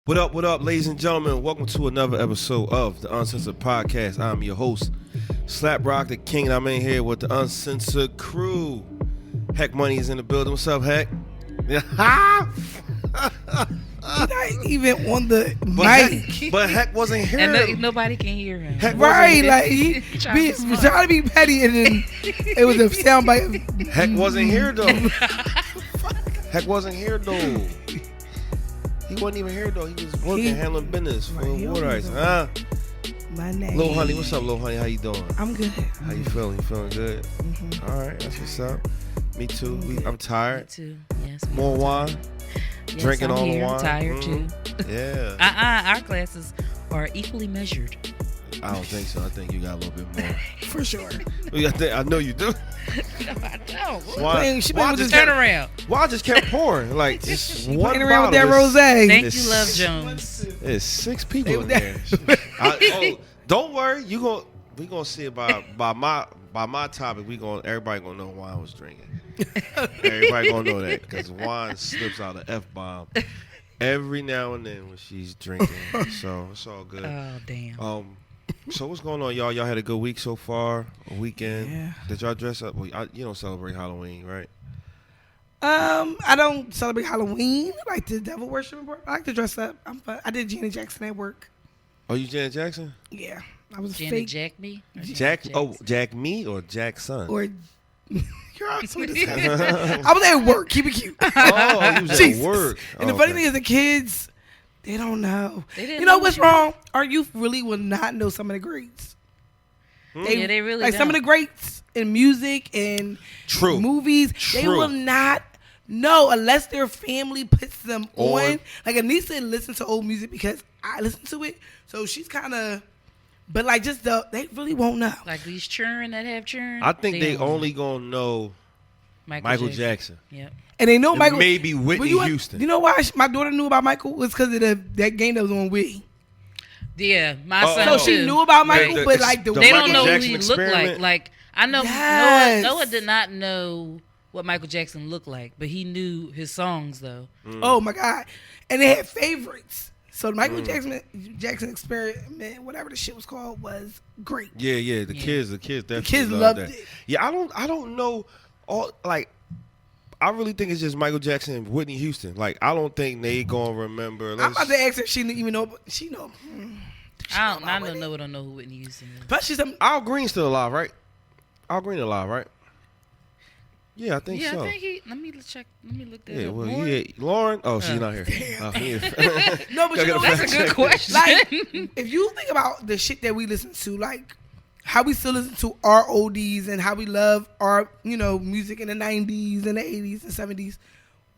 What up, ladies and gentlemen? Welcome to another episode of the Uncensored Podcast. I'm your host, Slap Rock the King, and I'm in here with the Uncensored crew. Heck Money is in the building. What's up, Heck? He's not even on the mic. But Heck wasn't here. And nobody can hear him. Heck Right, wasn't like he trying to be petty, and then it was a soundbite. Heck wasn't here though. Heck wasn't here though. He wasn't even here though. He was working, handling business for water ice. My name. Lil Honey, what's up, Lil Honey? How you doing? I'm good. How you feeling? You feeling good? Mm-hmm. All right, that's what's up. Me too. I'm tired. Me too. Yes. More wine. Yes, Drinking I'm all the here. wine. I'm tired too. Yeah. Our classes are equally measured. I don't think so. I think you got a little bit more. For sure. I know you do. No, I don't. Why just Turn around. Why I just kept pouring? Like just one Playing around with that bottle. rosé. Thank you, Love Jones. There's 6 people in there. Don't worry. We gonna see it by my topic. Everybody gonna know wine was drinking. Everybody gonna know that because wine slips out an F-bomb every now and then when she's drinking. So it's all good. Oh damn. So what's going on, y'all? Y'all had a good week so far? A weekend? Yeah. Did y'all dress up? Well, you don't celebrate Halloween, right? I don't celebrate Halloween. I like to devil worship. I like to dress up. I'm fun. I did Janet Jackson at work. Oh, you Janet Jackson? Yeah, I was Janet fake. Jack me? Jack? Oh, Jack me or Jack son? Or you're all sweet as hell. I was at work. Keep it cute. Oh, you was at Jesus. work. And the funny thing is, the kids, they don't know. They You know what's wrong? Our youth really will not know some of the greats. Yeah, they really like don't. some of the greats in music and True. movies. True. They will not know unless their family puts them on. Like Anissa listens to old music because I listen to it, so she's kind of. But like they really won't know. Like these churn that have churn. I think they don't. only gonna know Michael Jackson. Yep. And they know And Michael. maybe Whitney Houston. You know why my daughter knew about Michael? Was because of that game that was on Wii. Yeah, my Oh, son So too. she knew about Michael, but like the They Michael don't know who Jackson he looked like. experiment? Like I know Yes. Noah did not know what Michael Jackson looked like, but he knew his songs though. Oh my God. And they had favorites. So the Michael Jackson experiment, whatever the shit was called, was great. Yeah. The kids definitely kids loved loved that. it. Yeah, I don't know I really think it's just Michael Jackson and Whitney Houston. Like, I don't think they gonna remember. I'm about to ask her if she didn't even know, but she know. I don't know who Whitney Houston is. But she's Al Green's still alive, right? Al Green alive, right? Yeah, I think so. I think he. Let me check. Let me look that Yeah, up. well, Lauren? Lauren? Oh, she's not here. Oh, he is. no, but you know That's a good question. Like, if you think about the shit that we listen to, like how we still listen to our oldies and how we love our, music in the 90s and the 80s and 70s,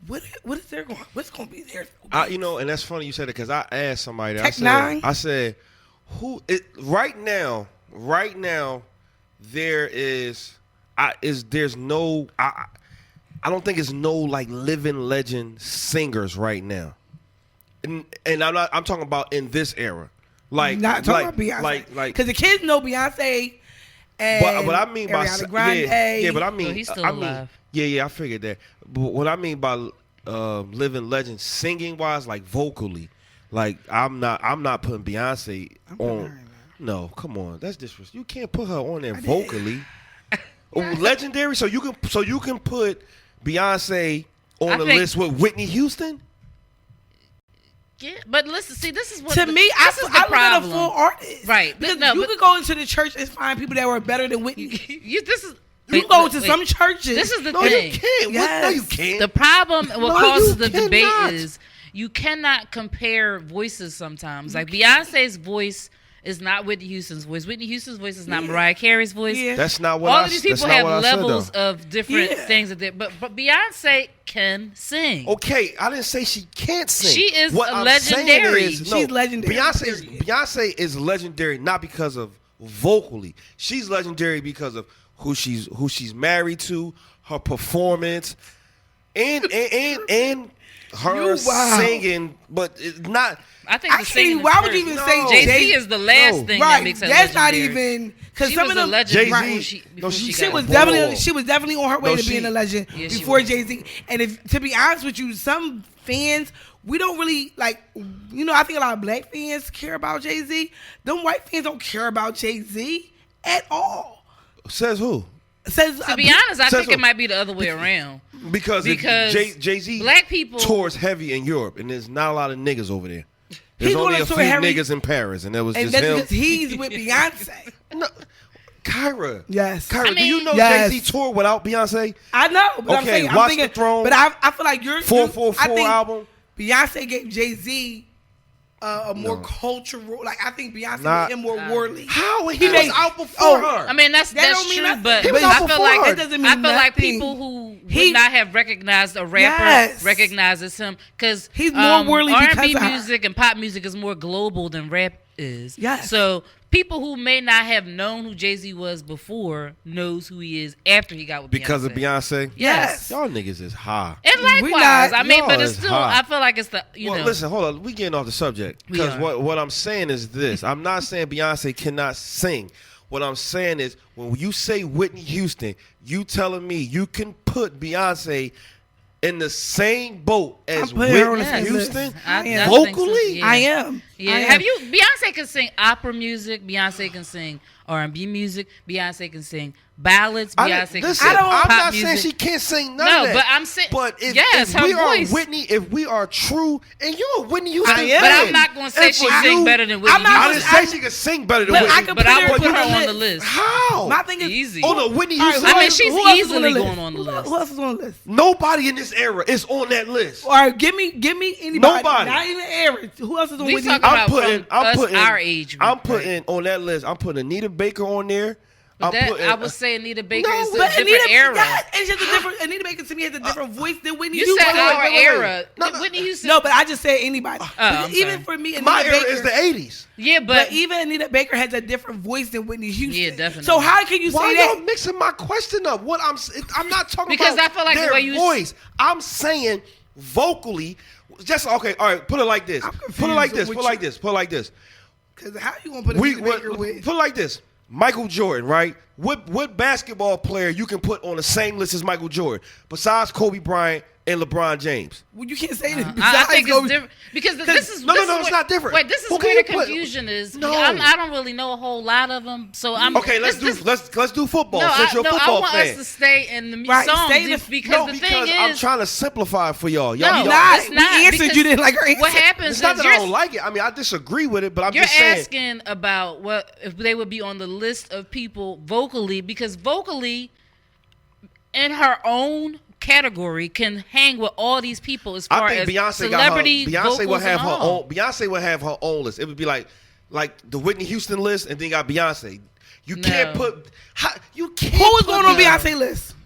what's going to be there? And that's funny you said it because I asked somebody. Tech Nine? I said, right now, there's no. I don't think it's no like living legend singers right now, and I'm talking about in this era. Like not talking about Beyonce, because the kids know Beyonce, and but I mean by Ariana Grande. yeah, but I mean, Well, he's still alive. Yeah, I figured that. But what I mean by living legend singing wise, like vocally, like I'm not putting Beyonce on. No, come on, that's disrespectful. You can't put her on there vocally. Legendary, so you can put Beyonce on the list with Whitney Houston. Yeah, but listen, see, this is what to me, I look at a full artist, right? Because you could go into the church and find people that were better than Whitney. You go to some churches. This is the No, thing. you can't. Yes. No, you can't. The problem, what causes the cannot. debate is you cannot compare voices sometimes. Like Beyonce's voice is not Whitney Houston's voice. Whitney Houston's voice is not Mariah Carey's voice. Yeah. That's not what All of these people have levels said, of different things that they, but Beyonce can sing. Okay, I didn't say she can't sing. She is what I'm legendary. saying is, She's legendary. Beyonce is legendary not because of vocally. She's legendary because of who she's married to, her performance, and her singing, but it's not. I think the singing. Why would you even say Jay-Z is the last thing that makes her That's legendary. not even because some of them. Jay-Z, she was definitely on her way to being a legend before Jay-Z. And to be honest with you, some fans. We don't really like, I think a lot of black fans care about Jay-Z. Them white fans don't care about Jay-Z at all. Says who? To be honest, I think it might be the other way around. Because Jay-Z black people tours heavy in Europe, and there's not a lot of niggas over there. There's only a few niggas in Paris, and that was just him. Because he's with Beyonce. No. Kyra. Yes. Kyra, do you know Jay-Z toured without Beyonce? I know. But okay, I'm Watch thinking, the Throne. But I feel like you're 444 album. Beyonce gave Jay-Z a more cultural. Like I think Beyonce was more worldly. How he was out before her? I mean that's true, but I feel like people who would not have recognized a rapper recognizes him because he's more worldly. R&B music and pop music is more global than rap is. Yes. So people who may not have known who Jay-Z was before knows who he is after he got with Beyonce. Because of Beyonce? Yes. Y'all niggas is high. And likewise, but it's still, I feel like it's the, Well, listen, hold on. We getting off the subject. Because what I'm saying is this. I'm not saying Beyonce cannot sing. What I'm saying is when you say Whitney Houston, you telling me you can put Beyonce in the same boat as Whitney Houston vocally? I am. Yeah. Beyonce can sing opera music. Beyonce can sing R&B music. Beyonce can sing ballads. Beyonce can sing pop I'm not music. saying she can't sing none of that. No, but I'm saying. But if her we voice. are Whitney, if we are true, and you're a Whitney Houston fan, but I'm not going to say she sing better than Whitney Houston. I didn't say she can sing better than Whitney. But I would put her on the list. How? My thing is easy. On the Whitney Houston. I mean, she's easily going on the list. Who else is on the list? Nobody in this era is on that list. All right, give me anybody. Nobody. Not even the era. Who else is on Whitney? I'm putting our age. I'm putting on that list. I'm putting Anita Baker on there. I would say Anita Baker is a different era. Anita Baker to me has a different voice than Whitney Houston. You said our era. Whitney Houston. No, but I just said anybody. Even for me, Anita my Baker era is the 80s. Yeah, but even Anita Baker has a different voice than Whitney Houston. Yeah, definitely. So how can you say that? Why y'all mixing my question up? I'm not talking because about I feel like their the way you voice. I'm saying vocally. Just okay. All right. Put it like this. Put it like this. Put it like this. Because how you gonna put Anita Baker with? Put it like this. Michael Jordan, right? What basketball player you can put on the same list as Michael Jordan besides Kobe Bryant and LeBron James? Well, you can't say that. I think it's different because this is it's not different. Wait, this is where the confusion is. No. I don't really know a whole lot of them, so I'm okay. Let's do football. Since you're a football I want fan. us to stay in the songs because the thing is, I'm trying to simplify for y'all. No, it's not. We answered you didn't like her answer. What happens? It's not that I don't like it. I mean, I disagree with it, but I'm just saying. You're asking about what if they would be on the list of people vocally because vocally, in her own category, can hang with all these people as far as celebrity vocals. Beyonce would have her own list. It would be like the Whitney Houston list, and then you got Beyonce. You can't put. You can't. Who is going on Beyonce list?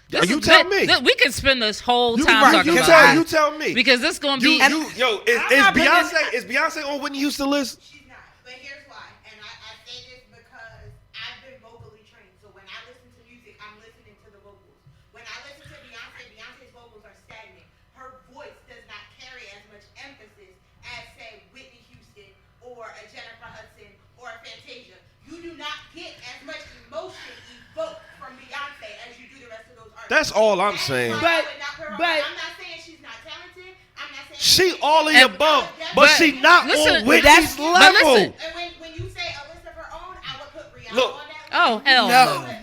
You tell me. We can spend this whole time talking about that. You tell me. Because this going to be. Is Beyonce on Whitney Houston list? She's not. But here's why. And I say this because I've been vocally trained. So when I listen to music, I'm listening to the vocals. When I listen to Beyonce's vocals are stagnant. Her voice does not carry as much emphasis as, say, Whitney Houston or a Jennifer Hudson or a Fantasia. You do not get as much emotion evoked from Beyonce as you do the rest of those artists. That's all I'm saying. But I'm not saying she's not talented. I'm not saying she all in above, but she not on Whitney's level. And when you say a list of her own, I would put Rihanna on that. Oh hell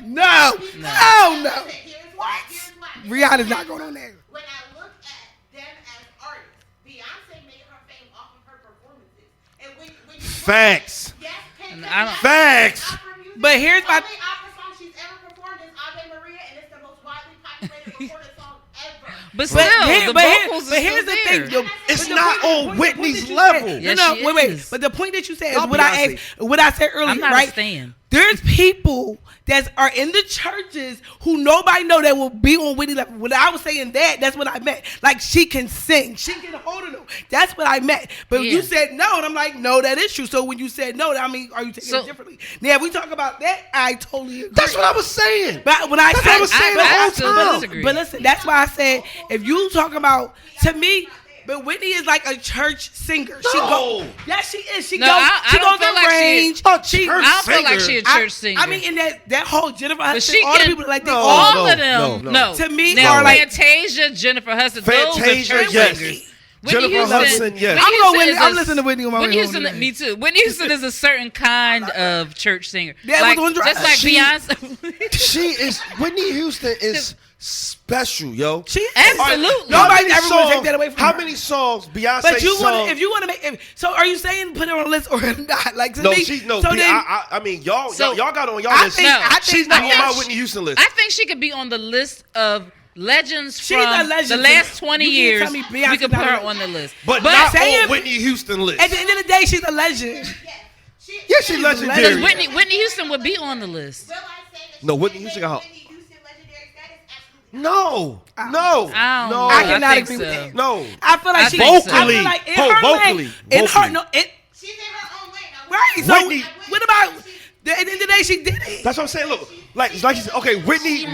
no. Here's why. Rihanna's not going on there. When I look at them as artists, Beyonce made her fame off of her performances. And when you Facts. Facts. But here's my. The only opera song she's ever performed is Ave Maria, and it's the most widely populated recorded song ever. But still, the vocals are here's the still thing. It's not on Whitney's level. Wait. But the point that you said is what I said earlier, I'm not right? a stan. There's people that are in the churches who nobody know that will be on Whitney level. When I was saying that's what I meant. Like she can sing. She can hold it. That's what I meant. But Yeah. you said no, and I'm like, no, that is true. So when you said no, I mean, are you taking it differently? Now, if we talk about that, I totally agree. That's what I was saying. But when I That's said, what I was saying the whole time. But listen, that's why I said, if you talk about, to me, but Whitney is like a church singer. No. Yes, she is. She No, goes. I She don't goes feel in like range. I don't feel like she a church singer. I mean, in that whole Jennifer Hudson, she all the can- people like they No. all of them. No. To me, now are like Fantasia, Jennifer Hudson, those are Fantasia, church yes. singers. Jennifer Hudson, yes. I'm listening to Whitney on my way home tonight. Me too. Whitney Houston is a certain kind of church singer. Yeah, like, was on just like She- Beyonce. She is Whitney Houston is special, yo. She Absolutely. Nobody ever would take that away from How her. many songs Beyonce But you sung? want, if you want to make, so are you saying put her on a list or not? Like to No, me, no. So then, I mean, y'all got on y'all I list. think, No. I think She's not on I my think Whitney Houston list. I think she could be on the list of legends She's from a legend the to last me. 20 You years. can't tell me Beyonce's We could put not her a on the list. but not saying- on Whitney Houston list. at the end of the day, she's a legend. Yeah, she's legendary. Because Whitney Houston would be on the list. Will I say that No, she Whitney is Houston a got her- Whitney Houston legendary status? Absolutely. No, I no, don't no. know. I cannot think agree with so. that. No. I feel like I she think so. I feel like in her Vocally. lane, in her Vocally. no, it She's in her own lane. right. So Whitney- what about at the end of the day? She did it. That's what I'm saying. Look, like you said, okay, Whitney.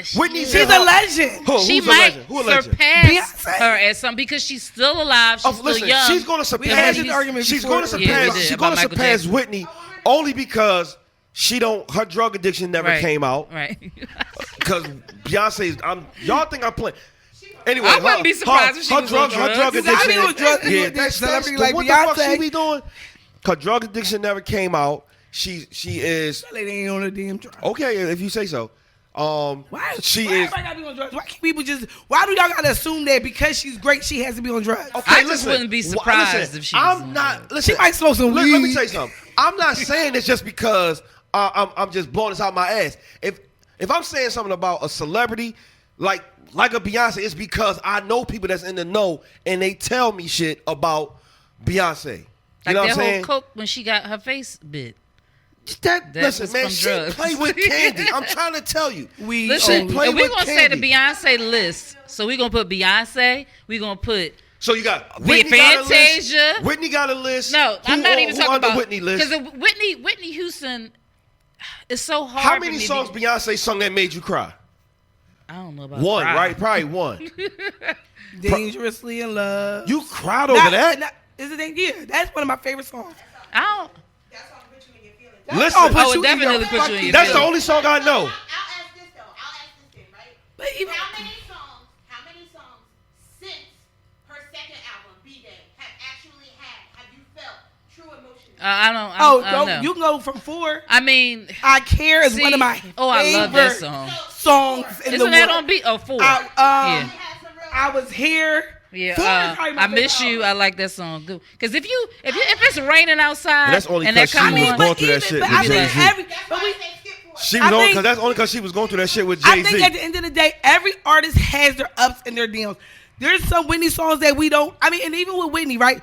She's a legend. Who, She who's a might legend? Who a legend? surpass Beyonce. her at some because she's still alive. She's Oh, still listen, young. she's gonna We had surpass. this argument She's before. gonna Yeah, we surpass. did, She's about gonna Michael surpass Jackson. Whitney only because she don't. Her drug addiction never Right. came out. Right. Because Beyonce's. Y'all think I'm playing? Anyway, I wouldn't be surprised if she was on Her drugs. drug Exactly, addiction. on drugs. Yeah, That's that's celebrity like what the fuck Beyonce. she be doing? Her drug addiction never came out. She is That lady ain't on a damn drug. okay if you say so. Why She why is. everybody gotta be on drugs? Why can't people just? Why do y'all gotta assume that because she's great she has to be on drugs? Okay, I just listen, wouldn't be listen, surprised if she was I'm on not. drugs. Listen, She might smoke some let weed. me tell you something. I'm not saying this just because I'm just blowing this out my ass. If I'm saying something about a celebrity like a Beyonce, it's because I know people that's in the know and they tell me shit about Beyonce. You Like know what that I'm whole saying? coke when she got her face bit. That, That listen, was man, from she drugs. play with candy. I'm trying to tell you. We Listen, play if we're with gonna say the candy. Beyonce list, so we're gonna put Beyonce, we're gonna put So you got Whitney Fantasia. got a list. Whitney got a list. no, I'm Who not on- even who talking on the about Whitney list. because Whitney Houston is so hard. How for many me songs to, Beyonce sung that made you cry? I don't know about One, cry. right? Probably one. dangerously in love. You cried over that? Is it? Yeah, that's one of my favorite songs. I don't. That's all put you in your feelings. Listen, Oh, it definitely puts you in your that's the feelings. only song I know. I'll ask this though. I'll ask this then, right? But even How many songs since her second album, B-Day, have you felt true emotion? I don't. I don't know. you can go from 4. I mean, I Care is one of my oh, I love that favorite song. songs in the Isn't that world. on beat? Oh, 4. I, yeah. Had some real I was here. 4 is Yeah, probably my I miss favorite you. album. I like that song. Because if it's raining outside, And that's only and that 'cause she comes was on, going through that shit but with I think Jay-Z. every, That's but why we, I say skip for it. She I was on think- because that's only because she was going through that shit with I think at Jay-Z. the end of the day, every artist has their ups and their downs. There's some Whitney songs that we don't. I mean, and even with Whitney, right?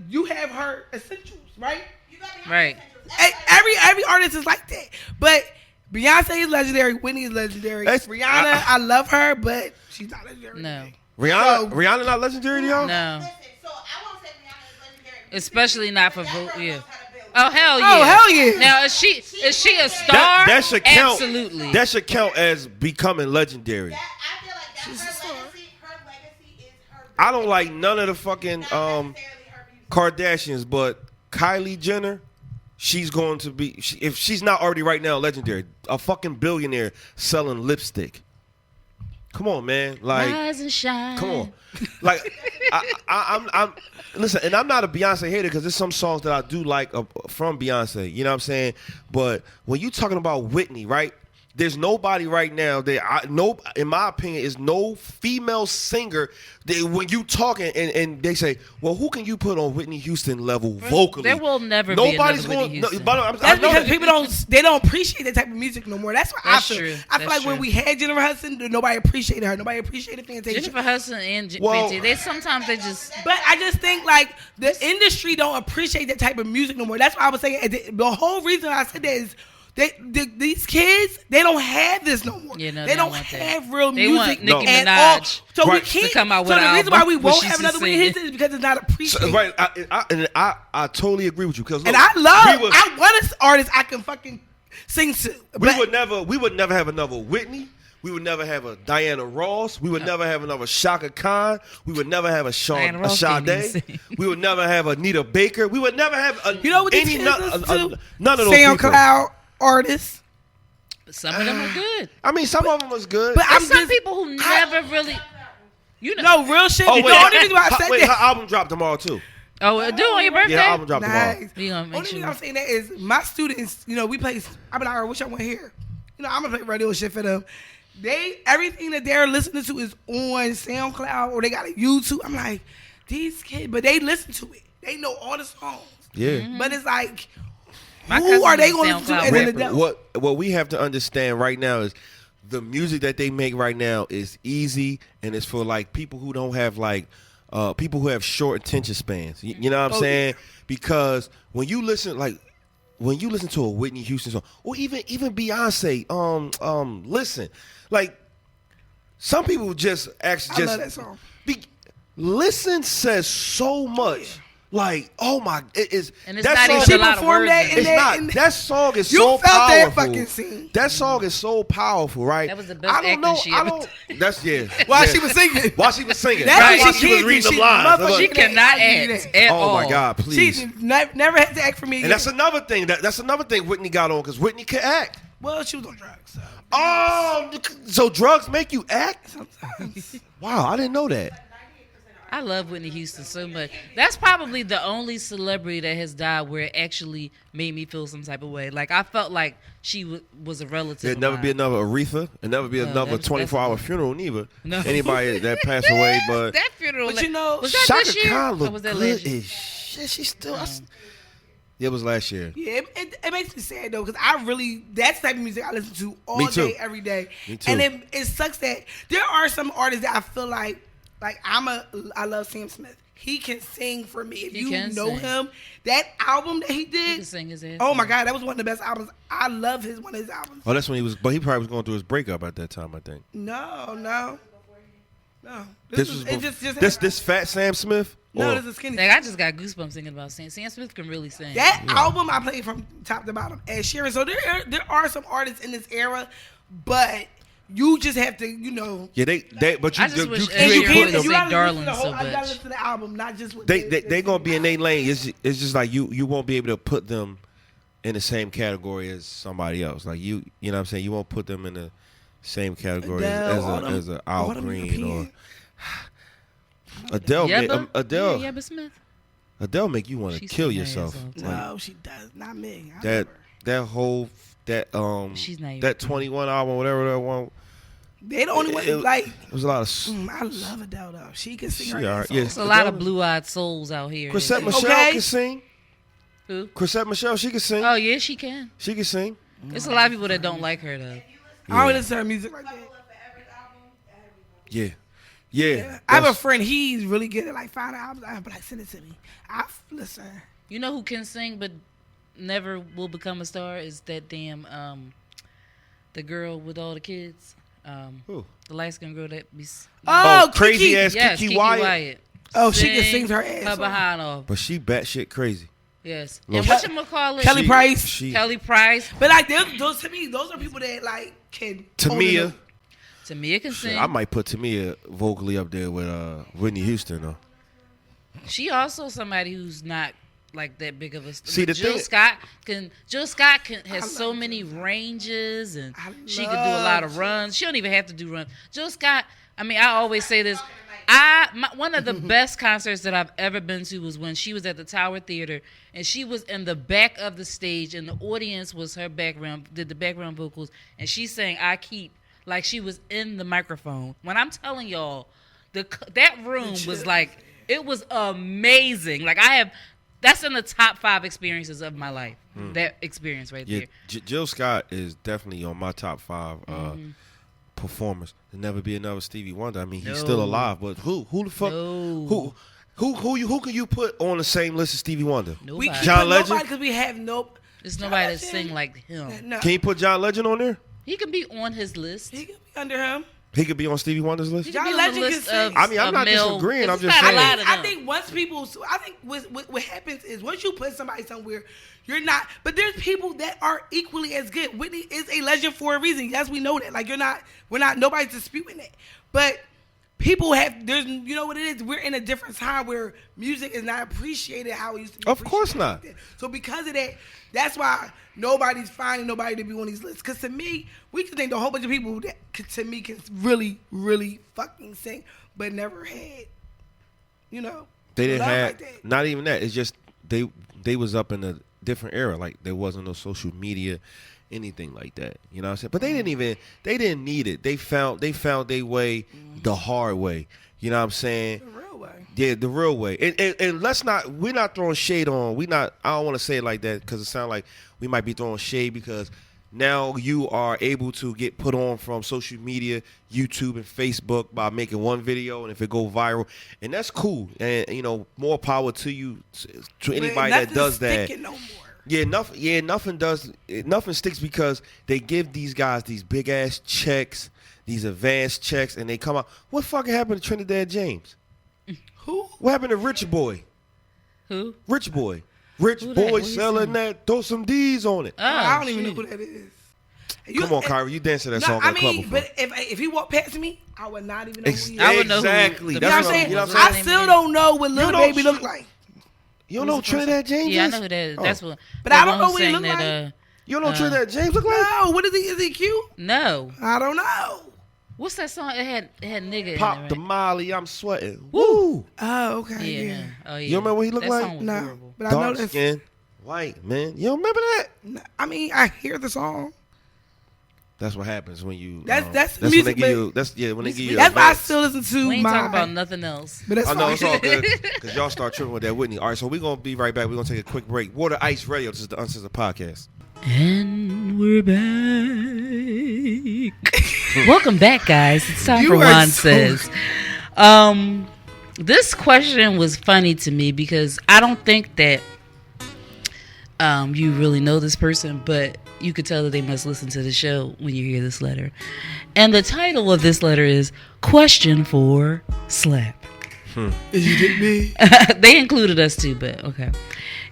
You have her essentials, right? You got Beyonce Right. essentials. Every artist is like that. But Beyonce is legendary. Whitney is legendary. That's- Rihanna, I love her, but she's not legendary. no, Rihanna not legendary to y'all? no, Listen, so I won't say Rihanna is legendary. especially not for That vote. girl Yeah. knows how to build. Oh hell yeah! Oh, hell yeah. Now is she a star? That should count. Absolutely. That should count as becoming legendary. That, I feel like that's her legacy. Her legacy is her. I don't like none of the fucking Not necessarily her music. Kardashians, but Kylie Jenner, she's going to be, if she's not already right now legendary, a fucking billionaire selling lipstick. Come on, man. Like, Rise and shine. come on. Like, I'm listen, and I'm not a Beyonce hater because there's some songs that I do like from Beyonce. You know what I'm saying? But when you talking about Whitney, right? There's nobody right now that in my opinion, is no female singer that when you talking and they say, well, who can you put on Whitney Houston level vocally? There will never Nobody's be another Whitney going. Houston. I That's know because that. people don't appreciate that type of music no more. That's what That's I feel. true. I feel That's like when true. we had Jennifer Hudson, nobody appreciated her. Nobody appreciated Fantasia. Jennifer Hudson and Well- Fantasia, sometimes they just. But I just think like the industry don't appreciate that type of music no more. That's why I was saying the whole reason I said that is These kids, they don't have this no more. Yeah, no, they don't want have that. real They music want Nicki at Minaj all. So we to can't come out with So the an reason why album we where won't she's have another just Whitney singing. Houston is because it's not appreciated. Right, I totally agree with you because And I want an artist I can fucking sing to. we would never have another Whitney. We would never have a Diana Ross. We would never have another Shaka Khan. We would never have a Diana Ross can't even Sade. sing. We would never have Anita Baker. We would never have You know what these kids none listen to? of those people. SoundCloud artists. But some of them are good. I mean, some of them was good. But There's some people who never really. You know. No, real shit. oh The wait, only reason why I said wait, that. her album dropped tomorrow too. Oh, do on your birthday? Yeah, her album dropped tomorrow. Nice. We gonna make Only sure. reason I'm saying that is my students, we play. I be like, all right, what y'all want to hear? I'm gonna play radio shit for them. Everything that they're listening to is on SoundCloud or they got a YouTube. I'm like, these kids, but they listen to it. They know all the songs. Yeah. Mm-hmm. But it's like, My who are they cousin going to is listen to? SoundCloud And then the rapper. devil. What we have to understand right now is the music that they make right now is easy and it's for like people who don't have like people who have short attention spans. You know what I'm saying? Because when you listen to a Whitney Houston song or even Beyonce, listen, like some people just actually I love that song. Listen says so much. Like, oh my, it is. And it's that not song, even She a lot of performed words. that in in it. it's that- not. That song is You so felt that powerful. fucking scene. That song is so powerful, right? That was the best I don't acting know. she I ever don't. That's While yeah. she was singing. While she was singing. That's Right. what While she she was did. reading She them lines. motherfucking- She Look. cannot I give you act that. at Oh all. my God, please. She never had to act for me again. And that's another thing. That's another thing Whitney got on because Whitney could act. Well, she was on drugs. So. Oh, so drugs make you act? Sometimes. Wow, I didn't know that. I love Whitney Houston so much. That's probably the only celebrity that has died where it actually made me feel some type of way. Like I felt like she was a relative. There'd of never mine. be another Aretha. There'd never be another that's 24-hour funeral neither. No. Anybody that passed away, but that funeral. But like, you know, was that Shaka this year? Khan Or looked was that good last year? as shit. She's still. It was last year. Yeah, it makes me sad though, because that's the type of music I listen to all Me too. day, every day. Me too. And it sucks that there are some artists that I feel like I love Sam Smith. He can sing for me. If He you can know sing. him, that album that he He did, can sing his ass oh my off. God, that was one of the best albums. I love one of his albums. Oh, that's when he was. But he probably was going through his breakup at that time. I think. No. This was this fat Sam Smith. No, Or- this is skinny. Like, I just got goosebumps thinking about Sam. Sam Smith can really sing. That album I played from top to bottom. Ed Sheeran. So there are some artists in this era, but you just have to, Yeah, they. But you, I just you, wish you, Ed you Sheeran ain't would putting have them. sang Darling I so gotta much. listen to the album, not just what They gonna be in their lane. It's just like you won't be able to put them in the same category as somebody else. Like you know what I'm saying. You won't put them in the same category as a Al Green or Adele. Adele Smith. Adele make you want to She kill sing her yourself. ass off, too. Like, No, she does not me. I that love her. that whole She's not even that pretty. 21 album, whatever that one. They the only It one like. It was a lot of. I love Adele though. She can sing She her alright, ass yeah. off. There's a lot of blue-eyed souls out here. Chrisette that- Michelle Okay. can sing. Who? Chrisette Michelle, she can sing. Oh yeah, she can. She can sing. There's a lot of people that don't like her though. I don't listen to her music like that. Yeah. Yeah. I have a That's- friend. He's really good at like finding albums. I'm like, send it to me. I listen. You know who can sing but never will become a star is that damn the girl with all the kids. Who? The light skinned girl that be Oh, crazy Kiki. ass yes, Kiki Wyatt. Oh, she can sing her ass her off. behind off. But she batshit crazy. Yes. Look. And whatchamacallit? Kelly Price. She, Kelly Price. But like those to me, those are people that like can. Tamia. Tamia can sing. I might put Tamia vocally up there with Whitney Houston though. She also somebody who's not like that big of a star. See, the Jill thing- Scott has I so love many Jill. ranges and I she could do a lot of love runs. She don't even have to do runs. Jill Scott, I mean, I always say this. One of the best concerts that I've ever been to was when she was at the Tower Theater and she was in the back of the stage and the audience was her background, did the background vocals, and she sang "I Keep" like she was in the microphone. When I'm telling y'all, that room was like, it was amazing. Like that's in the top 5 experiences of my life. That experience right Yeah, there. Jill Scott is definitely on my top 5 performers. There'll never be another Stevie Wonder. I mean, he's still No. alive, but who the fuck? No. Who can you put on the same list as Stevie Wonder? Nobody. We can't John put Legend? nobody because we have no. There's nobody that sing like him. No. Can you put John Legend on there? He can be on his list. He could be under him. He could be on Stevie Wonder's list. He could John be on the Legend list can of, sing. I mean, I'm not disagreeing. I'm just saying. I think once people, what happens is once you put somebody somewhere, you're not. But there's people that are equally as good. Whitney is a legend for a reason. Yes, we know that. Like nobody's disputing that. But people you know what it is? We're in a different time where music is not appreciated how it used to be. Of course not. So because of that, that's why nobody's finding nobody to be on these lists. Because to me, we can think a whole bunch of people that to me can really, really fucking sing, but never had, they didn't have like that. Not even that. It's just they was up in a different era. Like there wasn't no social media, anything like that. You know what I'm saying? But they didn't need it. They found their way the hard way. You know what I'm saying? The real way. Yeah, the real way. And we're not throwing shade on. I don't want to say it like that because it sounds like we might be throwing shade because now you are able to get put on from social media, YouTube and Facebook by making one video, and if it go viral, and that's cool. And more power to you, to anybody that does that. No more. Yeah, nothing sticks because they give these guys these big ass checks, these advanced checks, and they come out. What fucking happened to Trinidad James? Who? What happened to Rich Boy? Who? Rich Boy. Rich Boy selling that. Throw some D's on it. Oh, I don't even know who that is. Come on, Kyrie, you danced to that song at the club before. But if he walked past me, I would not even know who he is. I would know exactly. who. You know what I'm saying? I still don't know what Lil Baby look like. You don't know Trinidad James? Yeah, I know who that is. That's what. But I don't know what he look like. You don't know Trinidad James look like? No, what is he? Is he cute? No. I don't know. What's that song? It had nigga Pop in it, the right? Molly, I'm sweating. Woo! Oh, okay. Yeah. Oh, yeah. You remember what he looked that like? Song was No, horrible. but I know Dark that's. skin, white, man. You don't remember that? I mean, I hear the song. That's what happens when you. That's when music. they give you. That's when they give you. That's why I advance. still listen to We ain't my. talking about nothing else. But that's I know fine. it's all good because y'all start tripping with that Whitney. All right, so we're gonna be right back. We're gonna take a quick break. Water Ice Radio. This is the Uncensored Podcast. And we're back. Welcome back, guys. It's time for Juan Says. This question was funny to me because I don't think that you really know this person, but you could tell that they must listen to the show when you hear this letter. And the title of this letter is Question for Slap. You did me. They included us too, but okay.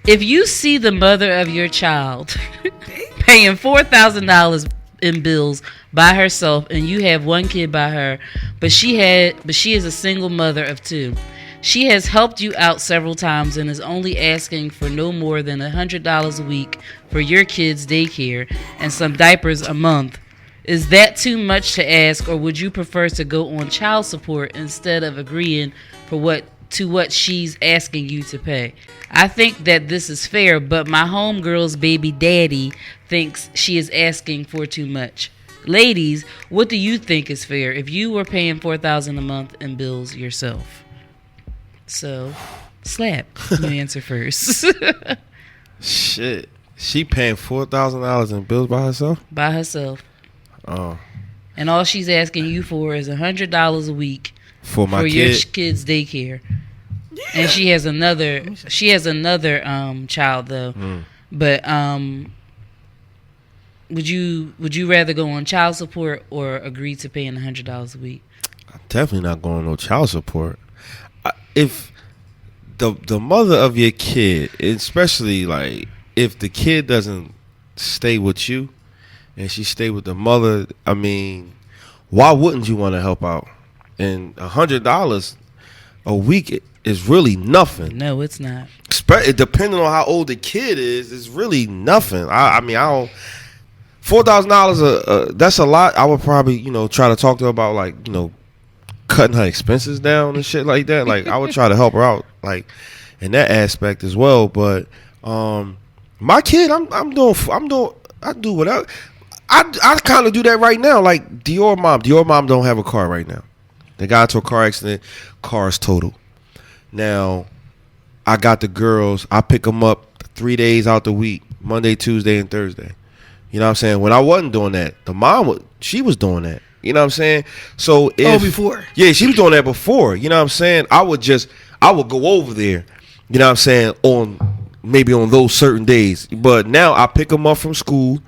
If you see the mother of your child paying $4,000 in bills by herself and you have one kid by her, but she is a single mother of two. She has helped you out several times and is only asking for no more than $100 a week for your kids' daycare and some diapers a month. Is that too much to ask, or would you prefer to go on child support instead of agreeing for what she's asking you to pay? I think that this is fair, but my homegirl's baby daddy thinks she is asking for too much. Ladies, what do you think is fair if you were paying $4,000 a month in bills yourself? So, Slap, you answer first. Shit, she paying $4,000 in bills by herself. By herself. Oh. And all she's asking you for is $100 a week for your kid's daycare. Yeah. And she has another child though. But would you rather go on child support or agree to paying $100 a week? I'm definitely not going on no child support. If the mother of your kid, especially like if the kid doesn't stay with you and she stay with the mother, I mean, why wouldn't you want to help out? And $100 a week is really nothing. No, it's not. Depending on how old the kid is, it's really nothing. I mean, I don't. $4,000, that's a lot. I would probably, try to talk to her about like, cutting her expenses down and shit like that. Like I would try to help her out, like in that aspect as well. But my kid, I do whatever. I kind of do that right now. Like Dior mom don't have a car right now. They got into a car accident. Car is total. Now I got the girls. I pick them up 3 days out the week, Monday, Tuesday, and Thursday. You know what I'm saying? When I wasn't doing that, the mom she was doing that. You know what I'm saying? So before. Yeah, she was doing that before. You know what I'm saying? I would go over there, you know what I'm saying, on maybe on those certain days. But now I pick them up from school,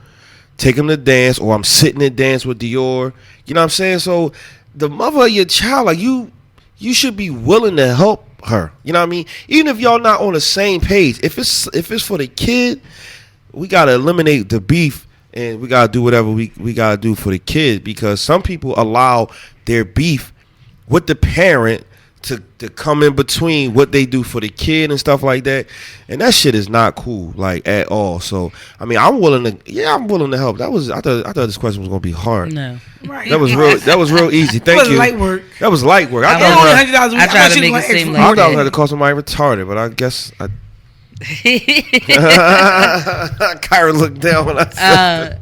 take them to dance, or I'm sitting at dance with Dior. You know what I'm saying? So the mother of your child, like you should be willing to help her. You know what I mean? Even if y'all not on the same page, if it's for the kid, we gotta eliminate the beef and we gotta do whatever we gotta do for the kid, because some people allow their beef with the parent to come in between what they do for the kid and stuff like that, and that shit is not cool, like, at all. So I mean, I'm willing to help. I thought this question was gonna be hard. No, right. That was real easy. Thank you. Light work. That was light work. I tried to make it seem like I thought I had to call somebody retarded, but I guess Kyra looked down when I said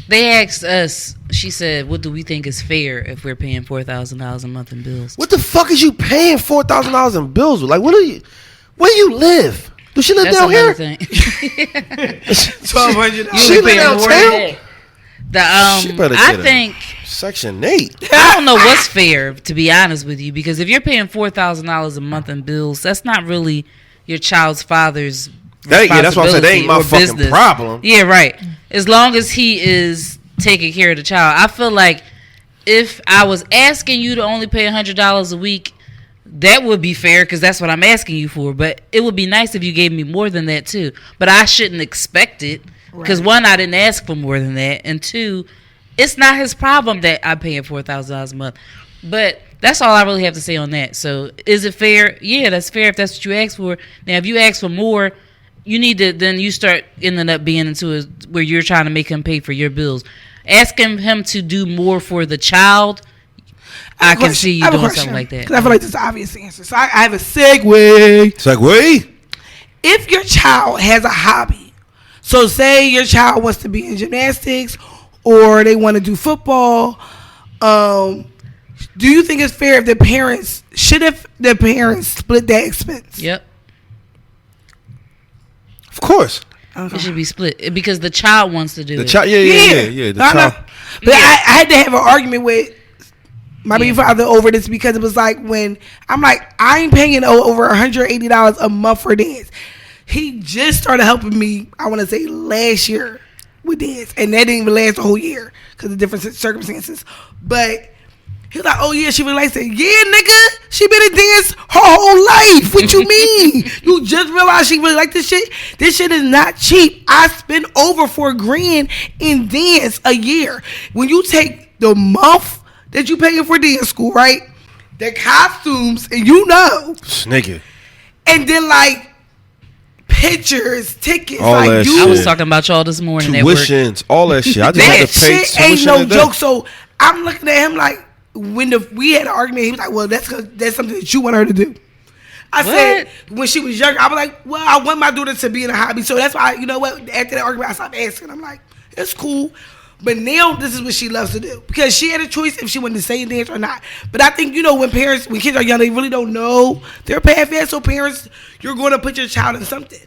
they asked us, she said, what do we think is fair if we're paying $4,000 a month in bills? What the fuck is you paying $4,000 in bills with? Like, where do you live? Does she live down here? $1,200. She live downtown? I think Section 8. I don't know what's fair, to be honest with you, because if you're paying $4,000 a month in bills, that's not really your child's father's responsibility. That's what I said. That ain't my fucking business. problem. Yeah, right. As long as he is taking care of the child. I feel like if I was asking you to only pay $100 a week, that would be fair because that's what I'm asking you for. But it would be nice if you gave me more than that too. But I shouldn't expect it because one, I didn't ask for more than that, and two, it's not his problem that I'm paying $4,000 a month. But that's all I really have to say on that. So is it fair? Yeah, that's fair if that's what you ask for. Now, if you ask for more, you need to, then you start ending up being into it where you're trying to make him pay for your bills. Asking him to do more for the child, I can see you doing something like that. Because I feel like that's the obvious answer. So I have a segue. Segue? If your child has a hobby, so say your child wants to be in gymnastics or they want to do football, do you think it's fair if the parents split that expense? Yep. Of course. It should be split because the child wants to do it. Yeah. The child. But I had to have an argument with my baby father over this because it was like when I'm like, I ain't paying over $180 a month for dance. He just started helping me, I want to say last year with dance, and that didn't even last the whole year because of different circumstances. But he was like, oh yeah, she really likes it. Yeah, nigga, she been in dance her whole life. What you mean? You just realized she really like this shit? This shit is not cheap. I spend over $4,000 in dance a year. When you take the month that you paying for dance school, right? The costumes, and nigga. And then like pictures, tickets, all like that you. shit. I was talking about y'all this morning. Tuitions, all that shit. I just had to pay shit ain't tuition no today. joke. So I'm looking at him like, when we had an argument, he was like, well, that's something that you want her to do. I said, when she was younger, I was like, well, I want my daughter to be in a hobby. So that's why, you know what, after that argument, I stopped asking. I'm like, it's cool. But now this is what she loves to do. Because she had a choice if she wanted to stay in dance or not. But I think, when kids are young, they really don't know their path yet. So parents, you're going to put your child in something.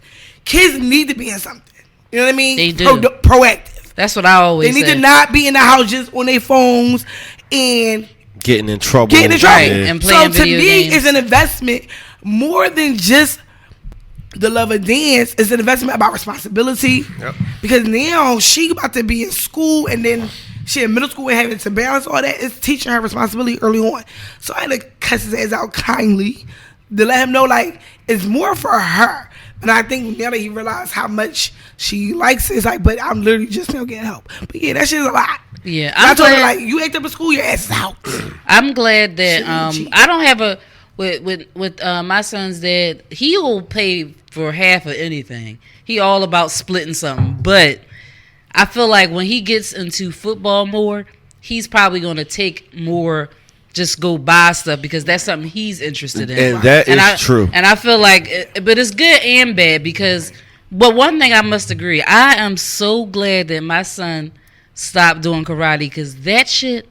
Kids need to be in something. You know what I mean? They do. Proactive. That's what I always say. They need to not be in the house just on their phones and getting in trouble. Right. And playing video games. It's an investment more than just the love of dance. It's an investment about responsibility. Yep. Because now she about to be in school and then she in middle school and having to balance all that. It's teaching her responsibility early on. So I had to cuss his ass out kindly to let him know like it's more for her. And I think now that he realized how much she likes it, it's like, but I'm literally just now getting help. But yeah, that shit is a lot. Yeah, I told her like, you act up in school, your ass is out. I'm glad that I don't have a with my son's dad. He will pay for half of anything. He all about splitting something. But I feel like when he gets into football more, he's probably going to take more. Just go buy stuff because that's something he's interested in, and that is true. And I feel like, but it's good and bad because. But one thing I must agree, I am so glad that my son stopped doing karate because that shit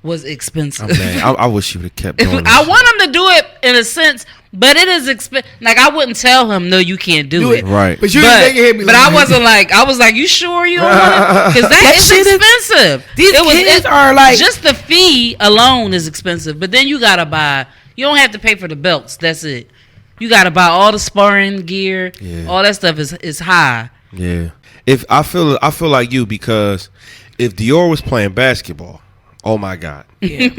was expensive. I wish you would have kept doing it. I want him to do it in a sense, but it is expensive. Like I wouldn't tell him, no, you can't do it. Right. But you didn't make it hit me. But I wasn't like, I was like, you sure you don't want it? Because that is expensive. These kids are like, just the fee alone is expensive, but then you gotta buy. You don't have to pay for the belts. That's it. You got to buy all the sparring gear. Yeah. All that stuff is high. Yeah. If I feel like you, because if Dior was playing basketball, oh my God. Yeah.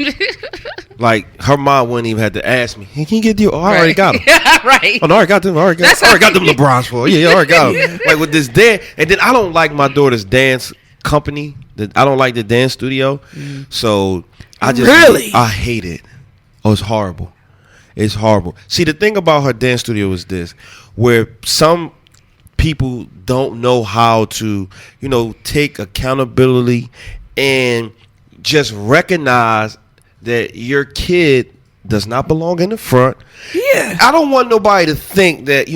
Like her mom wouldn't even have to ask me, hey, can you get Dior? Oh, I already got them. Right. Oh, no, I already got them. I already got them LeBrons for. Yeah, I already got them. Like with this dance, and then I don't like my daughter's dance company. I don't like the dance studio. So I just I hate it. Oh, it's horrible. It's horrible. See, the thing about her dance studio is this, where some people don't know how to, take accountability and just recognize that your kid does not belong in the front. Yeah. I don't want nobody to think that,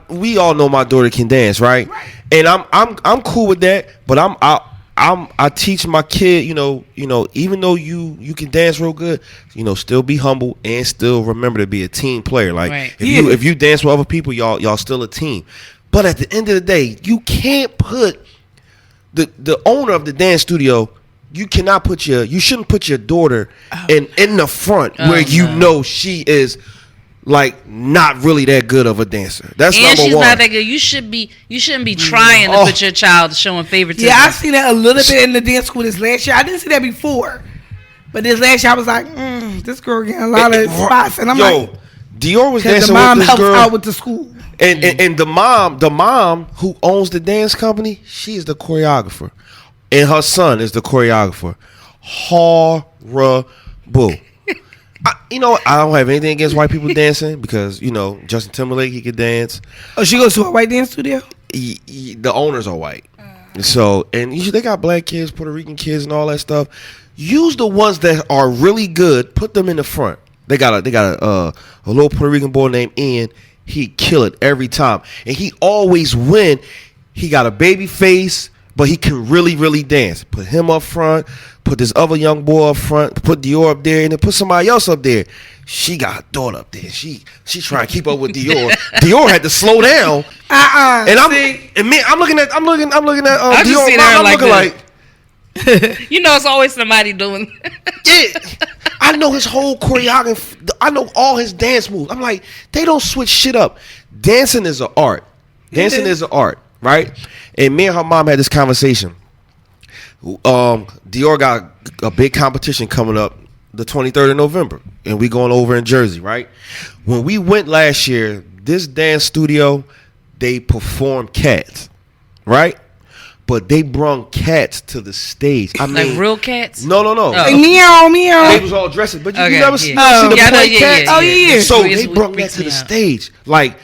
we all know my daughter can dance, right? And I'm cool with that, but I teach my kid, even though you can dance real good, still be humble and still remember to be a team player. Like if you dance with other people, y'all still a team. But at the end of the day, you can't put the owner of the dance studio. You shouldn't put your daughter in the front where know she is like not really that good of a dancer. That's and number she's one. not that good. You shouldn't be trying to put your child showing favoritism. Yeah, I've seen that a little bit in the dance school this last year. I didn't see that before, but this last year I was like, this girl getting a lot of spots, and I'm like, Dior was dancing the mom with this helps girl out with the school, and the mom who owns the dance company, she is the choreographer, and her son is the choreographer. Horrible. I don't have anything against white people dancing because, Justin Timberlake, he could dance. Oh, she goes to a white dance studio? The owners are white. So, and they got black kids, Puerto Rican kids, and all that stuff. Use the ones that are really good, put them in the front. They got a little Puerto Rican boy named Ian. He kill it every time. And he always win. He got a baby face, but he can really, really dance. Put him up front. Put this other young boy up front. Put Dior up there, and then put somebody else up there. She got her daughter up there. She trying to keep up with Dior. Dior had to slow down. And I'm looking at Dior. I'm looking like it's always somebody doing. Yeah, I know his whole choreography. I know all his dance moves. I'm like, they don't switch shit up. Dancing is an art. Dancing is an art, right? And me and her mom had this conversation. Dior got a big competition coming up the 23rd of November, and we going over in Jersey, right? When we went last year, this dance studio, they performed cats, right? But they brung cats to the stage. I mean, like real cats? No. Oh. Like meow, meow. They was all dressed, but you never seen the Yeah, play cats? Oh, yeah. So they brought that to the stage. Like,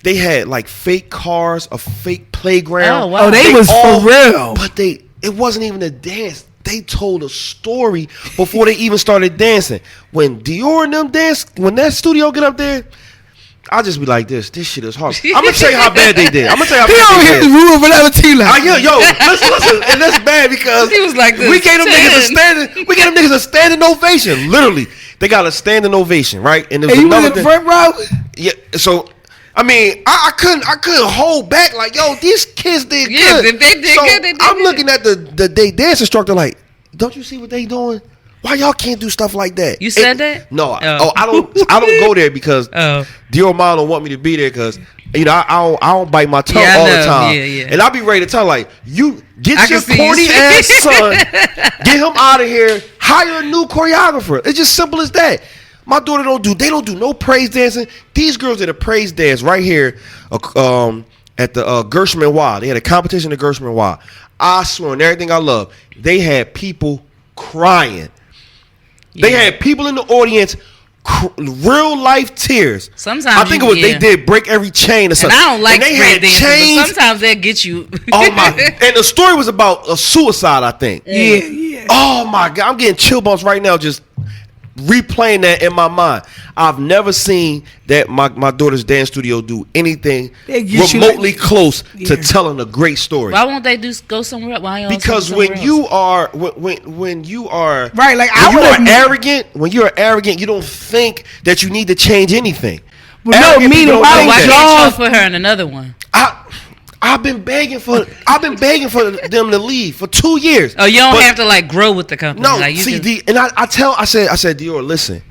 they had like fake cars, a fake playground. Oh, wow. Oh, they was for real. But it wasn't even a dance. They told a story before they even started dancing. When Dior and them dance, when that studio get up there, I'll just be like this shit is hard. I'm going to tell you how bad they did. I'm going to tell you how bad they did. He over here whatever T-Line. Listen, and that's bad because he was like this, we gave them niggas a standing ovation. Literally. They got a standing ovation, right? And you was in the front row? Yeah, so I mean, I couldn't hold back. Like, yo, these kids did good. Yeah, they did good. They did I'm good. looking at the day dance instructor like, don't you see what they doing? Why y'all can't do stuff like that? You said that? No. I don't go there because Dior mom don't want me to be there because I don't bite my tongue all the time. Yeah. And I'll be ready to tell like, you get your corny ass son, get him out of here, hire a new choreographer. It's just simple as that. My daughter don't do no praise dancing. These girls did a praise dance right here at the Gershman Y. They had a competition at Gershman Y. I swear on everything I love, they had people crying. They had people in the audience, real life tears. Sometimes I think it was they did break every chain or something. And I don't like they praise had dancing, chains. but sometimes they'll get you. Oh my! And the story was about a suicide, I think. Yeah. Oh my God! I'm getting chill bumps right now just replaying that in my mind. I've never seen that my daughter's dance studio do anything remotely close to telling a great story. Why won't they go somewhere else? Why Because when you are right, like when you are arrogant, you don't think that you need to change anything. Well, no, meaning why can't you put her in another one? I've been begging for them to leave for 2 years. Oh, you don't have to like grow with the company. No, like, see, I said, Dior, listen,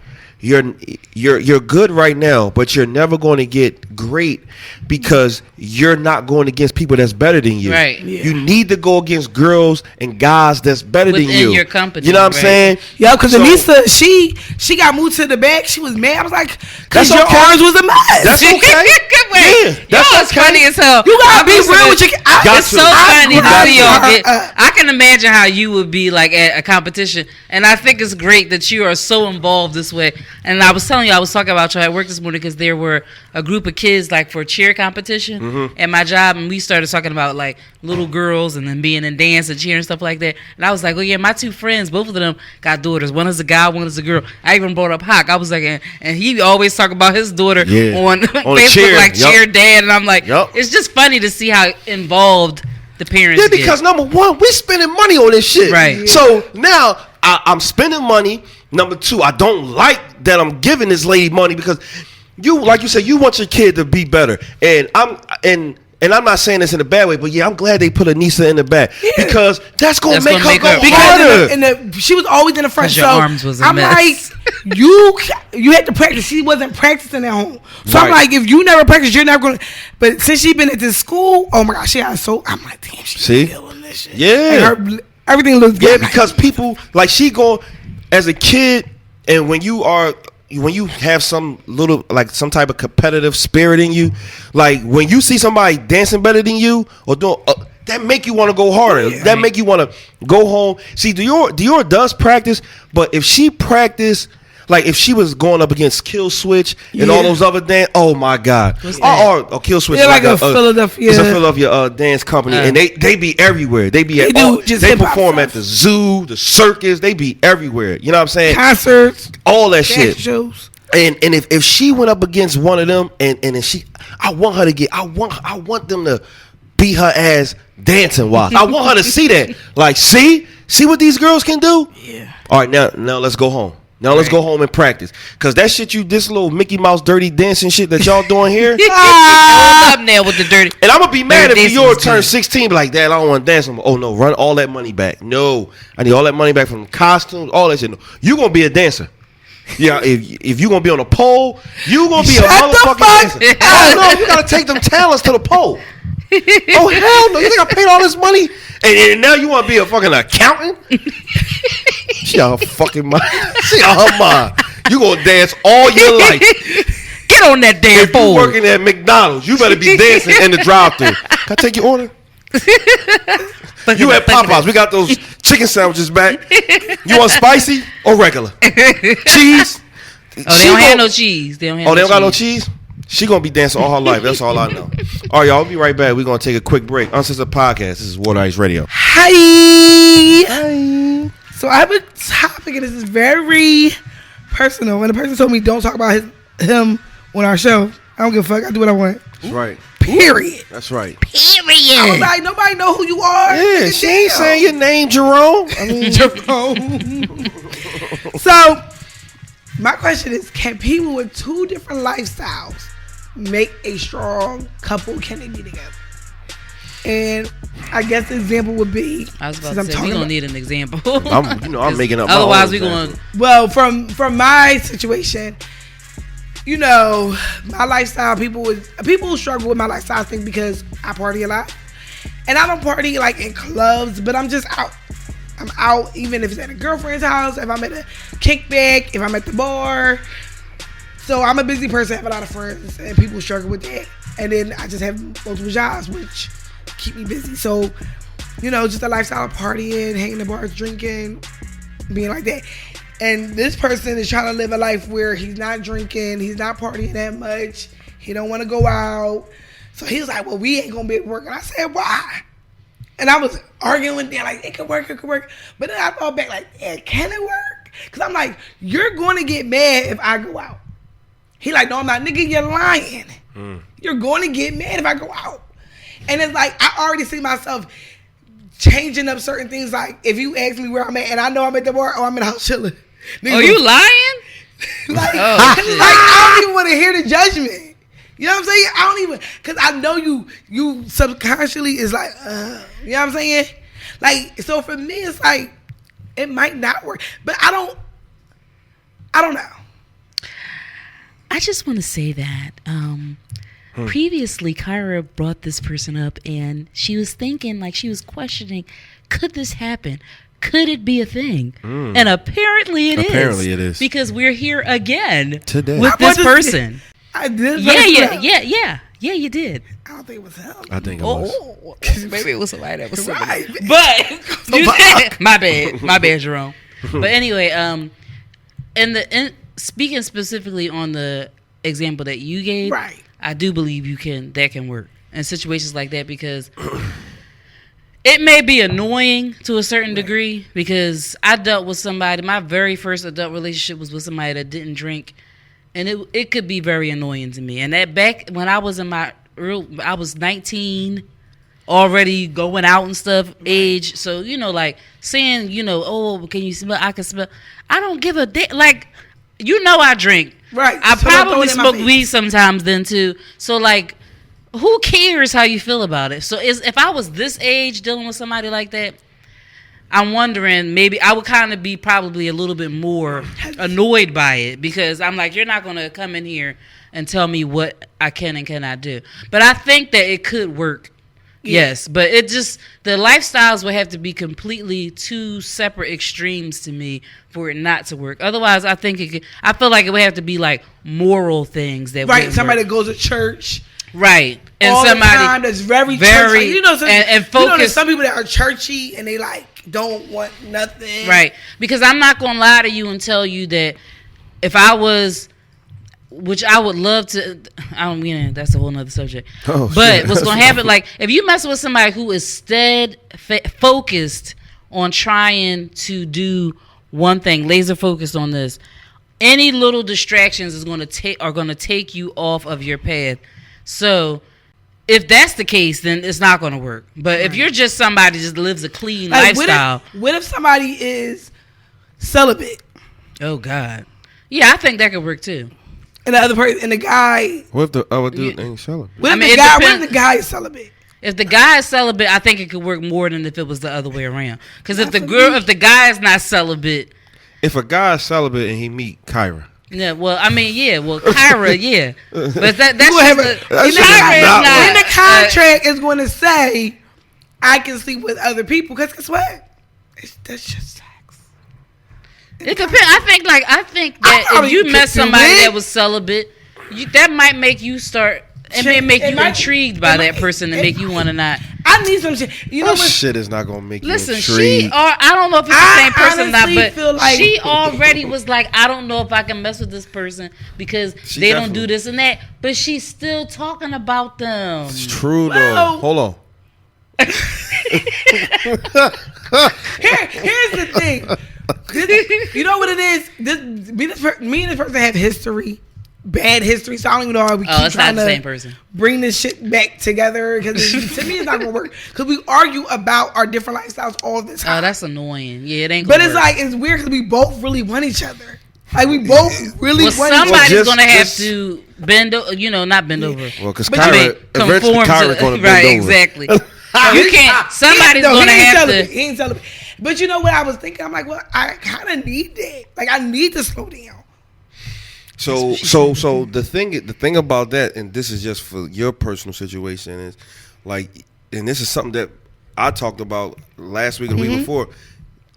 you're good right now, but you're never going to get great because you're not going against people that's better than you. Right. Yeah. You need to go against girls and guys that's better Within than you. your company, You know what I'm saying? Yeah, because So- Anissa, she got moved to the back. She was mad. I was like, because That's your okay. arms was a mess. That's okay. Wait, Yeah, that's y'all is okay. funny as hell. You gotta I'm be listening real to- with your. Got It's to. so funny to got see to. y'all get. I can imagine how you would be like at a competition, and I think it's great that you are so involved this way. And I was telling you, I was talking about you at work this morning because there were a group of kids like for a cheer competition at my job, and we started talking about like little girls and then being in dance and cheer and stuff like that. And I was like, oh yeah, my two friends, both of them got daughters. One is a guy, one is a girl. I even brought up Hawk. I was like, and he always talk about his daughter on Facebook, cheer. like Yup. cheer dad, and I'm like, Yup. it's just funny to see how involved the parents Yeah, get. because number one, we're spending money on this shit. Right. So now I'm spending money. Number two, I don't like that I'm giving this lady money because you, like you said, you want your kid to be better. And I'm not saying this in a bad way, but yeah, I'm glad they put Anissa in the back because that's gonna make her go harder. Because she was always in the front. 'Cause your So arms was a I'm mess. like, you had to practice. She wasn't practicing at home. So I'm Right. like, if you never practice, you're never gonna. But since she been at this school, oh my gosh, she got so. I'm like, damn, she's See? feeling this shit. Yeah. And her, everything looks Yeah, good. because people like she go as a kid, and when you have some little like some type of competitive spirit in you, like when you see somebody dancing better than you or doing that make you want to go harder. Yeah. That make you want to go home. See, Dior does practice, but if she practiced. Like if she was going up against Kill Switch and all those other dance, oh my God! What's that? Or Kill Switch, Yeah, is like a Philadelphia. It's a Philadelphia dance company, and they be everywhere. They be They at do all. just They hip-hop perform stuff. at the zoo, the circus. They be everywhere. You know what I'm saying? Concerts, All that fashion shit. shows. And if she went up against one of them, and then I want her to get, I want them to beat her ass dancing wise. I want her to see that. Like, see what these girls can do. Yeah. All right, now let's go home. Now let's go home and practice. Cause that shit this little Mickey Mouse dirty dancing shit that y'all doing here. Hold up now with the dirty. And I'm gonna be mad if dancing Dior is turns good. 16, be like, Dad, I don't want to dance no more. Oh no, run all that money back. No, I need all that money back from costumes, all that shit. No. You gonna be a dancer. Yeah, if you gonna be on a pole, you gonna be Shut a the motherfucking fuck dancer. Oh no, you gotta take them talents to the pole. Oh hell no, you think I paid all this money and now you want to be a fucking accountant? She out her fucking mind. She out her mind. You gonna dance all your life. Get on that damn If you pole. working at McDonald's, you better be dancing in the drive-thru. Can I take your order? You at Popeyes. We got those chicken sandwiches back. You want spicy or regular? Cheese? Oh, they don't have no cheese. They don't have Oh, they don't got no cheese? She gonna be dancing all her life. That's all I know. All right, y'all. We'll be right back. We're gonna take a quick break. Uncensored Podcast. This is Water Ice Radio. Hi. So I have a topic, and this is very personal. And the person told me don't talk about him on our show. I don't give a fuck. I do what I want. That's right. Period. That's right. I was like, nobody know who you are. Yeah, she ain't saying your name, Jerome. I mean, So my question is, can people with two different lifestyles make a strong couple? Can they be together? And I guess the example would be, I was about since to say, we're going to need an example. I'm making up my Otherwise, own we're going example. well, from my situation, you know, my lifestyle, people struggle with my lifestyle, I think, because I party a lot. And I don't party like in clubs, but I'm just out. I'm out even if it's at a girlfriend's house, if I'm at a kickback, if I'm at the bar. So I'm a busy person, I have a lot of friends, and people struggle with that. And then I just have multiple jobs, which keep me busy. So, you know, just a lifestyle of partying, hanging in the bars, drinking, being like that. And this person is trying to live a life where he's not drinking, he's not partying that much, he don't want to go out. So he was like, well, we ain't going to be able to work. And I said, why? And I was arguing with them, like, it could work. But then I thought back, like, yeah, can it work? Because I'm like, you're going to get mad if I go out. He like, no, I'm not. Nigga, you're lying. You're going to get mad if I go out. And it's like, I already see myself changing up certain things. Like, if you ask me where I'm at, and I know I'm at the bar, or I'm in the house chilling. Oh, you lying? Like, Oh, like, I don't even want to hear the judgment. You know what I'm saying? I don't even, because I know you subconsciously is like, you know what I'm saying? Like, so for me, it's like, it might not work. But I don't know. I just want to say that previously Kyra brought this person up, and she was thinking, like, she was questioning, could this happen? Could it be a thing? And apparently it is. Apparently it is. Because we're here again today with this person. I did. Yeah, you did. I don't think it was him. I think it was. Maybe it was somebody that was similar. Right. But my bad, Jerome. But anyway, speaking specifically on the example that you gave, right. I do believe that can work in situations like that, because it may be annoying to a certain degree, because I dealt with somebody, my very first adult relationship was with somebody that didn't drink, and it could be very annoying to me. And that back when I was I was 19, already going out and stuff, age. So, like saying, oh, can you smell? I can smell. I don't give a damn. Like, I drink. Right. I probably smoke weed sometimes then too. So, like, who cares how you feel about it? So if I was this age dealing with somebody like that, I'm wondering, maybe I would kind of be probably a little bit more annoyed by it, because I'm like, you're not going to come in here and tell me what I can and cannot do. But I think that it could work. Yes, but the lifestyles would have to be completely two separate extremes to me for it not to work. Otherwise, I think I feel like it would have to be like moral things that right. Somebody work. that goes to church, right, and all somebody the time that's very churchy. And focus. There's some people that are churchy and they like don't want nothing. Right, because I'm not gonna lie to you and tell you that if I was. Which I would love to. That's a whole nother subject. Oh, but shit. what's going to happen? Like, if you mess with somebody who is focused on trying to do one thing, laser focused on this, any little distractions are going to take you off of your path. So, if that's the case, then it's not going to work. But if you're just somebody just lives a clean lifestyle, what if somebody is celibate? Oh God, yeah, I think that could work too. And the other person, and the guy. What if the other dude ain't celibate? What if the guy is celibate? If the guy is celibate, I think it could work more than if it was the other way around. Because if the guy is not celibate, if a guy is celibate and he meet Kyra. Yeah, Kyra, yeah. But that's in the contract is going to say, I can sleep with other people. Because guess what? That's just sex. It depends. I think that if you met somebody that was celibate, that might make you start. It may make you intrigued by that person and make you want to not. I need some shit. That shit is not gonna make you intrigued. Listen, I don't know if it's the same person or not, but she already was like, I don't know if I can mess with this person because they don't do this and that. But she's still talking about them. It's true though. Hold on. Here's the thing. You know what it is? Me and this person have history. Bad history, so I don't even know how we keep trying to bring this shit back together, because to me it's not gonna work, because we argue about our different lifestyles all the time. Oh, that's annoying. Yeah, it ain't gonna work. But it's like, it's weird because we both really want each other. Like, we both really want each other. Somebody's gonna have to bend over, not bend over. Well, because eventually Kyra's gonna bend over. Right, exactly. You can't, somebody's gonna have to. He ain't celebrating. But you know what I was thinking? I'm like, well, I kind of need that. Like, I need to slow down. So the thing about that, and this is just for your personal situation, is like, and this is something that I talked about last week or the week before.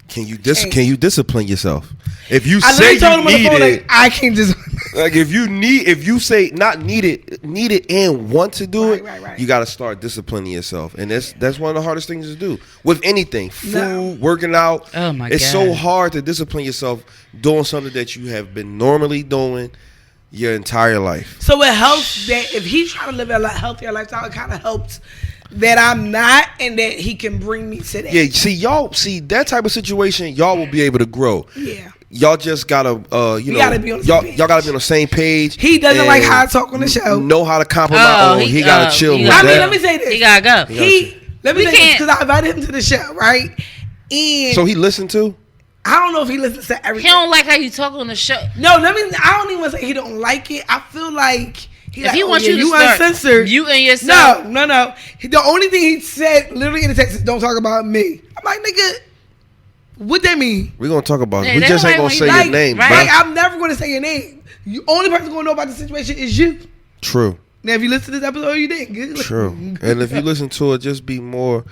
Can you discipline yourself? If you say you need it, I can just like if you say not need it and want to do it, you got to start disciplining yourself, and that's one of the hardest things to do with anything. Food, working out. Oh my God, it's so hard to discipline yourself doing something that you have been normally doing your entire life. So it helps that if he's trying to live a healthier lifestyle, it kind of helps that I'm not, and that he can bring me to that. Yeah, see that type of situation, y'all will be able to grow. Yeah. Y'all just gotta, gotta be on the same page. Y'all gotta be on the same page. He doesn't like how I talk on the show. Know how to compromise. He gotta chill with that. Let me say this. He gotta go. Let me say this, because I invited him to the show, right? And so he listened to? I don't know if he listens to everything. He don't like how you talk on the show. No, I don't even say he don't like it. I feel like if he wants you to start uncensored, you and yourself. No. The only thing he said literally in the text is, "Don't talk about me." I'm like, nigga, what that mean? We're gonna talk about it. We just ain't gonna say your name, right? Like, I'm never gonna say your name. The only person gonna know about the situation is you. True. Now, if you listen to this episode, you didn't. Good. True. And if you listen to it, just be more,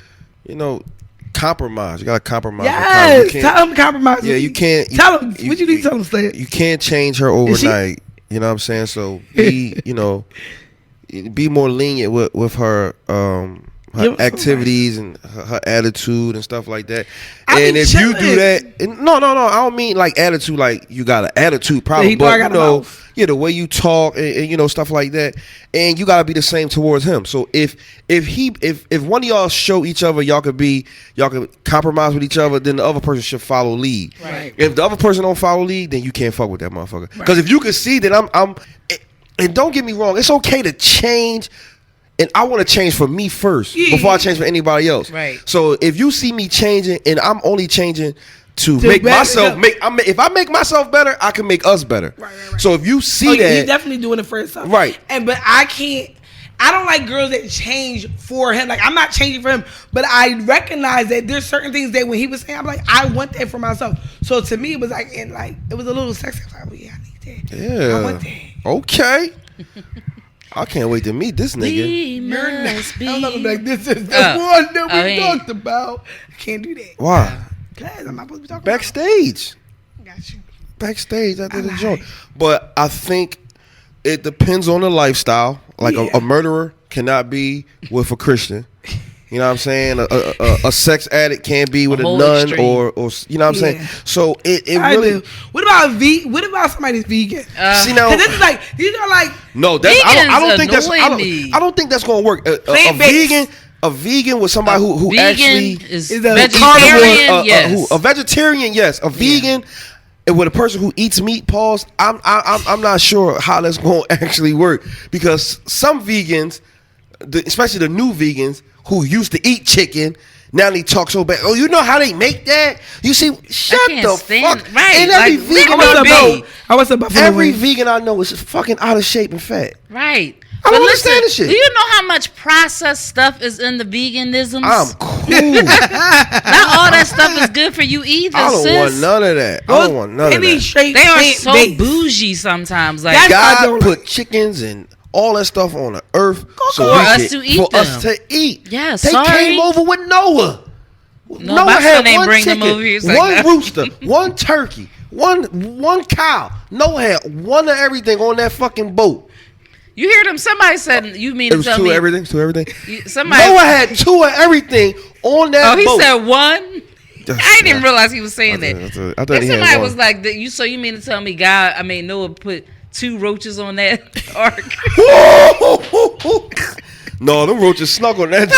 compromise. You gotta compromise. Yes. Tell them to compromise. Yeah, you can't. Tell them what you need to tell them. Say it. You can't change her overnight. You know what I'm saying? So be, be more lenient with her activities and her attitude and stuff like that. And if you do that, no, I don't mean like attitude, like you got an attitude problem, but the way you talk and stuff like that, and you gotta be the same towards him. So if one of y'all show each other y'all could compromise with each other, then the other person should follow lead. Right. If the other person don't follow lead, then you can't fuck with that motherfucker. Because if you can see that I'm, and don't get me wrong, it's okay to change. And I want to change for me first before I change for anybody else. Right. So if you see me changing, and I'm only changing to make myself if I make myself better, I can make us better. Right. So if you see that, he's definitely doing it for himself. Right. But I don't like girls that change for him. Like, I'm not changing for him, but I recognize that there's certain things that when he was saying, I'm like, I want that for myself. So to me, it was like, it was a little sexy. I was like, yeah, I need that. Yeah. I want that. Okay. I can't wait to meet this nigga. I'm not like, this is the one that we talked about. I can't do that. Why? Because I'm not supposed to be talking backstage. Got you. Backstage after the joint. But I think it depends on the lifestyle. Like a murderer cannot be with a Christian. You know what I'm saying? A sex addict can't be with a nun or you know what I'm saying? So it really. What about somebody's vegan? See now, this is like, these are like. No, that's I don't think that's gonna work. A vegan with somebody who actually is a vegetarian. Yes. A vegetarian, yes. A vegan. And with a person who eats meat, I'm not sure how that's going to actually work, because some vegans, especially the new vegans who used to eat chicken, now they talk so bad. Oh, you know how they make that? You see, shut the fuck. Right. And every vegan every vegan I know is fucking out of shape and fat. Right. I don't understand this shit. Do you know how much processed stuff is in the veganisms? I'm cool. Not all that stuff is good for you either, I don't want none of that. I don't want none of that. They are so bougie sometimes. Like, God put chickens and all that stuff on the earth for us to eat. Yeah, they came over with Noah. Noah had one chicken, one rooster, one turkey, one cow. Noah had one of everything on that fucking boat. You hear them? Somebody said, you mean to tell me? Two of everything? Somebody, Noah had two of everything on that boat. Oh, he said one? I didn't even realize he was saying that. I thought he had somebody one. Was like, so you mean to tell me Noah put 2 roaches on that ark? No, them roaches snuck on that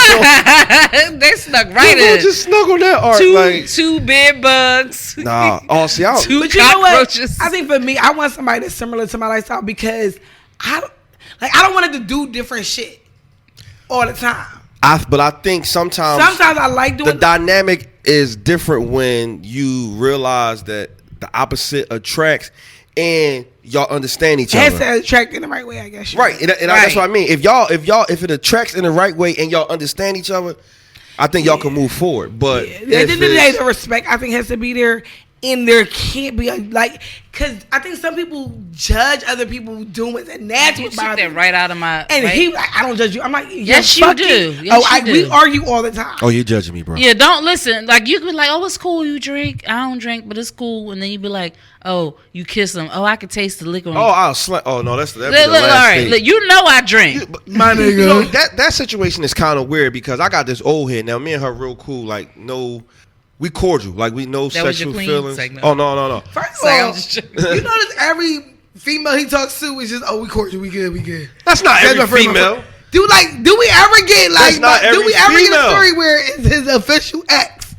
joint. They snuck right in. Them roaches snuck on that ark. Two bed bugs. Nah. Oh, see, two cockroaches. I think for me, I want somebody that's similar to my lifestyle, because I don't want it to do different shit all the time. But I think sometimes I like doing the dynamic is different when you realize that the opposite attracts and y'all understand each other. It has to attract in the right way, I guess. Right, and that's what I mean. If it attracts in the right way and y'all understand each other, I think y'all can move forward. But at the end of the day, the respect, I think, has to be there. And there can't be because I think some people judge other people doing it, and that's what bothers me. That right out of my. And he like, I don't judge you. I'm like, yes, you do. We argue all the time. Oh, you're judging me, bro. Yeah, don't listen. Like, you can be like, oh, it's cool, you drink. I don't drink, but it's cool. And then you be like, oh, you kiss him. Oh, I can taste the liquor. Oh no, that's the last all right. Look, you know I drink. My nigga. That situation is kind of weird, because I got this old head now. Me and her real cool. Like, no. We cordial, like we know sexual feelings. Segment. Oh no. First of all, you notice every female he talks to is just, oh, we cordial, we good. That's not every female. Do we ever get get a story where it's his official ex?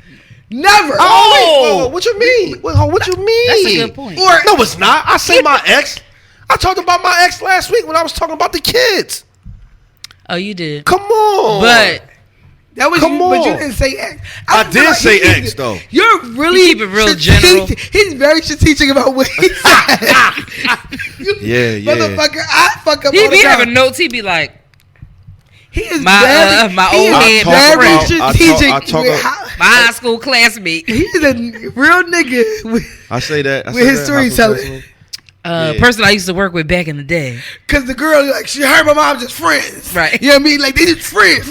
Never. Oh, what you mean? What you mean? That's a good point. No, it's not. I say my ex. I talked about my ex last week when I was talking about the kids. Oh, you did. Come on, but. That was but you didn't say X. I did say X though. You're really keep it real general. He's very strategic about what he said. Yeah. Motherfucker, I fuck up. He be having notes. He be like, he is my old head, very strategic. My high school classmate. He's a real nigga. I say that with his storytelling. person I used to work with back in the day. Cause the girl, like, she heard my mom just friends, right? You know what I mean? Like they just friends.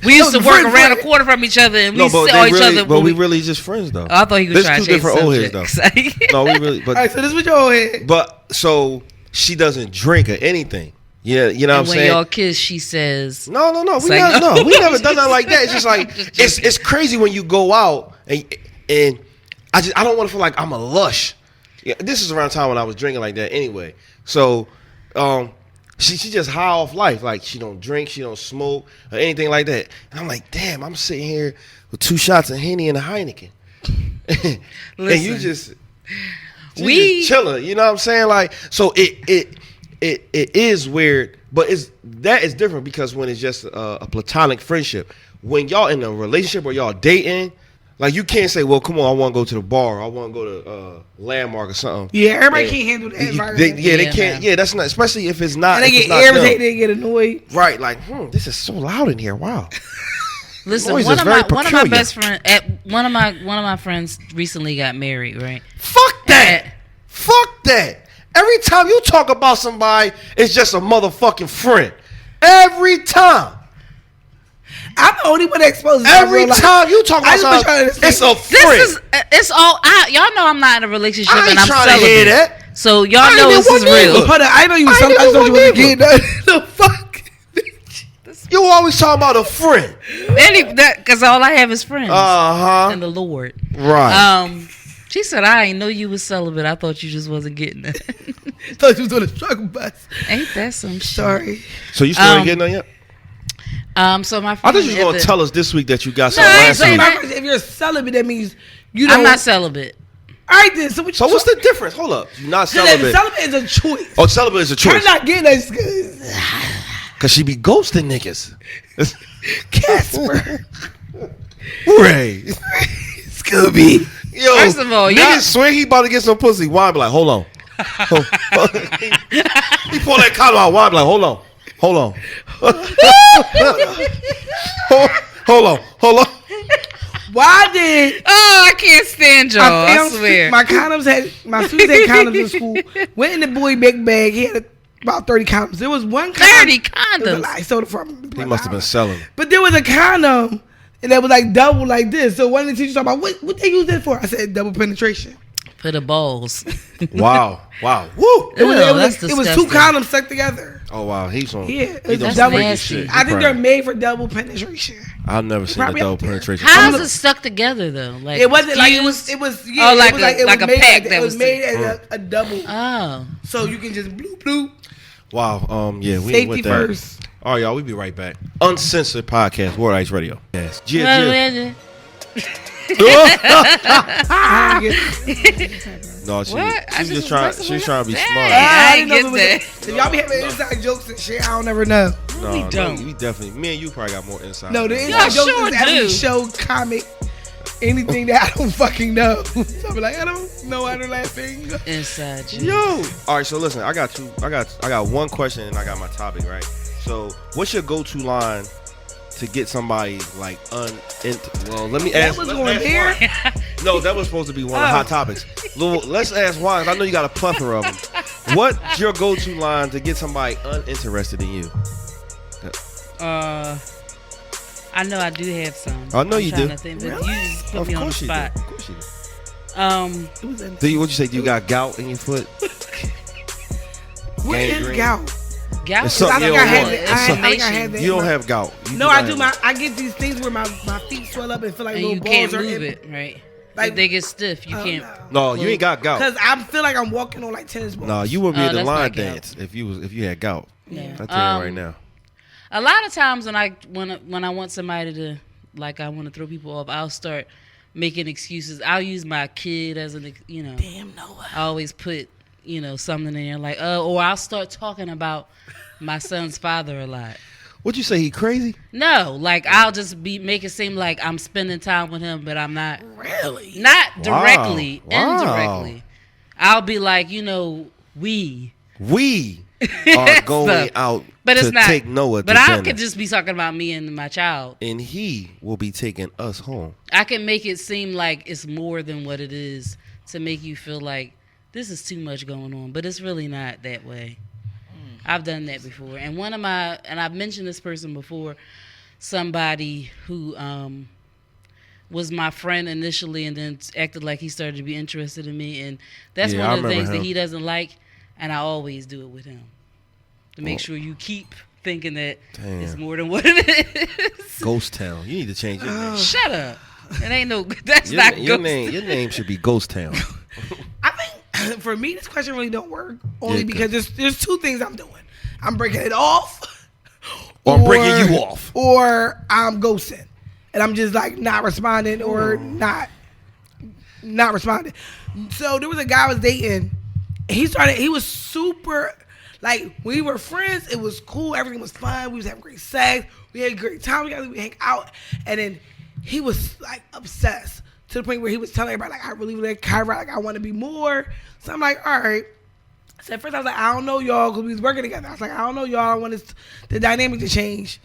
We used to work around a quarter from each other, and we saw each other. But we really just friends though. I thought he was trying to change different old heads though. No, we really. But all right, so this was your old head. But so she doesn't drink or anything. Yeah, you know what I'm saying. When y'all kiss, she says, "No, we never done nothing like that." It's just like it's crazy when you go out and I don't want to feel like I'm a lush. Yeah, this is around the time when I was drinking like that anyway. So, she just high off life. Like she don't drink, she don't smoke or anything like that. And I'm like, damn, I'm sitting here with 2 shots of Henny and a Heineken, and you just chilling. You know what I'm saying? Like, so it is weird, but that is different because when it's just a platonic friendship. When y'all in a relationship or y'all dating. Like, you can't say, well, come on, I want to go to the bar. I want to go to Landmark or something. Yeah, everybody can't handle that environment. They can't. Yeah, that's not, especially if it's not. And they get irritated, they get annoyed. Right, like, this is so loud in here. Wow. Listen, one of my best friends, one of my friends recently got married, right? Fuck that. Fuck that. Every time you talk about somebody, it's just a motherfucking friend. Every time. I'm the only one that exposes every time you talk about something. It's a friend. It's all. Y'all know I'm not in a relationship and I'm trying celibate. To hear that. So y'all know this is real. Hold on, I know you. I thought you wasn't getting the fuck. You always talking about a friend. Because all I have is friends. And the Lord. Right. She said, I ain't know you was celibate. I thought you just wasn't getting it. Thought you was on a struggle bus. Ain't that some shit? Sorry. So you still ain't getting on yet? So my friend, I thought you were going to tell us this week that you got something last week. If you're celibate, that means you don't. I'm not celibate. All right, then. So what's the difference? Hold up. You're not celibate. Celibate is a choice. Oh, celibate is a choice. I'm not getting that. Because she be ghosting niggas. Casper. Ray. Scooby. Yo, first of all, niggas swear he about to get some pussy. Wine be like, hold on. He pull that condom out. Wine be like, hold on. Hold on. Hold on. Why did? Oh, I can't stand y'all. I swear. My students had condoms in school. Went in the boy big bag. He had about 30 condoms. There was one condom. 30 condoms. I sold it for him. He must have been selling. But there was a condom and that was like double like this. So one of the teachers talking about what they use that for? I said double penetration. For the balls. Wow. Woo. It was 2 condoms stuck together. Oh wow, he's on. Yeah, it's double shit. I think they're made for double penetration. I've never seen a double penetration. How is it stuck together though? Like it wasn't like it was. Yeah, oh, like a pack that was made as a double. Oh, so you can just bloop bloop. Wow. Yeah. We safety went first. All right, y'all. We be right back. Uncensored Podcast, World Ice Radio. Yes. No, she was just trying to be smart. I didn't get that. Y'all be having inside jokes and shit. I don't never know. No, we don't. We definitely. Me and you probably got more inside. No, the inside jokes is every show, comic, anything that I don't fucking know. So I be like, I don't know how to last thing. Inside jokes. Yo. All right, so listen, I got one question and I got my topic right. So, what's your go-to line to get somebody like well, let me ask. No, that was supposed to be one of the hot topics. Let's ask why. I know you got a plethora of them. What's your go-to line to get somebody uninterested in you? I know I do have some. I know you do. Think, but you just put me on the spot. Of course you do. What you say? Do you got gout in your foot? What is gout? Gout? I think I had that. You don't have gout. No, I do. I get these things where my feet swell up and feel like little balls are. And you can't move it, right? Like if they get stiff, you can't. No, you ain't got gout. Because I feel like I'm walking on like tennis balls. No, you wouldn't be able to line dance if you had gout. Yeah. I tell you right now. A lot of times when I want somebody to, like, I want to throw people off, I'll start making excuses. I'll use my kid as an, Damn, Noah. I always put, something in there like, or I'll start talking about my son's father a lot. What'd you say? He crazy? No, like I'll just make it seem like I'm spending time with him, but I'm not. Really? Not directly, wow. indirectly. I'll be like, we are going out but it's to not, take Noah to but dinner. I could just be talking about me and my child. And he will be taking us home. I can make it seem like it's more than what it is to make you feel like this is too much going on, but it's really not that way. I've done that before. And and I've mentioned this person before, somebody who was my friend initially and then acted like he started to be interested in me. And that's one of the things that he doesn't like. And I always do it with him to make sure you keep thinking that it's more than what it is. Ghost Town. You need to change your name. Shut up. It ain't no. That's not your Ghost name. Your name should be Ghost Town. I think for me, this question really don't work. Only because there's two things I'm doing. I'm breaking it off, or breaking you off, or I'm ghosting, and I'm just like not responding or not responding. So there was a guy I was dating. He was super. Like, when we were friends, it was cool. Everything was fun. We was having great sex. We had a great time together. We hang out. And then he was, like, obsessed to the point where he was telling everybody, like, I really like Kyra. Like, I want to be more. So I'm like, all right. So at first I was like, I don't know y'all, because we was working together. I was like, I don't know y'all. I want the dynamic to change.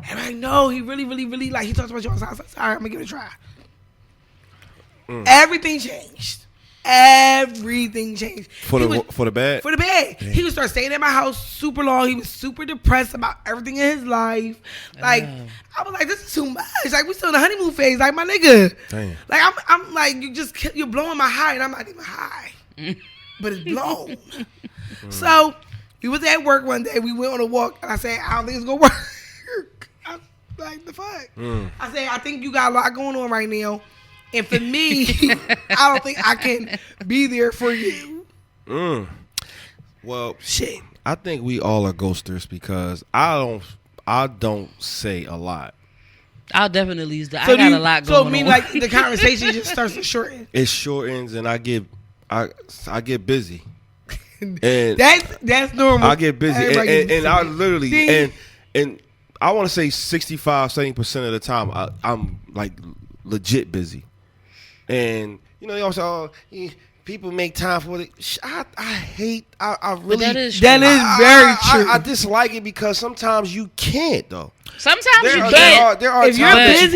And I know he really, really, really, like, he talks about you all the time. So I said, all right, I'm going to give it a try. Everything changed. Everything changed. For the bad? For the bad. Yeah. He would start staying at my house super long. He was super depressed about everything in his life. Like, I was like, this is too much. Like, we still in the honeymoon phase. Like, my nigga. Damn. Like, I'm like, you're blowing my high, and I'm not even high. But it's blown. So, we was at work one day. We went on a walk, and I said, I don't think it's going to work. I was like, the fuck? I said, I think you got a lot going on right now. And for me, I don't think I can be there for you. Well, shit. I think we all are ghosters because I don't say a lot. I'll definitely use that. So I got a lot going on. So, I mean, like, the conversation just starts to shorten. It shortens, and I get busy. And that's normal. I get busy, and I literally and I want to say 65-70% of the time I'm like legit busy. And you know, they also people make time for it. I really that is very true. I dislike it because sometimes you can't though. Sometimes you can't. There are if times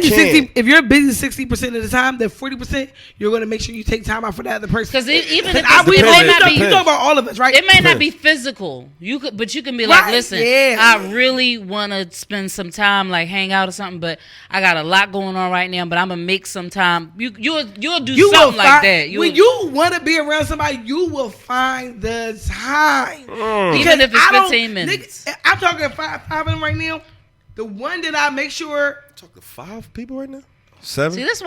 if you're busy 60% of the time, then 40% you're going to make sure you take time out for that other person. Because even if you talk about all of us, right? It may not be physical. But you can be like, listen, I really want to spend some time, like hang out or something, but I got a lot going on right now. But I'm gonna make some time. You'll do something like that. When you want to be around somebody, you will find the time. Even if it's 15 minutes. Nigga, I'm talking five of them right now. The one that I make sure. Talking 5 people right now? 7? See, this is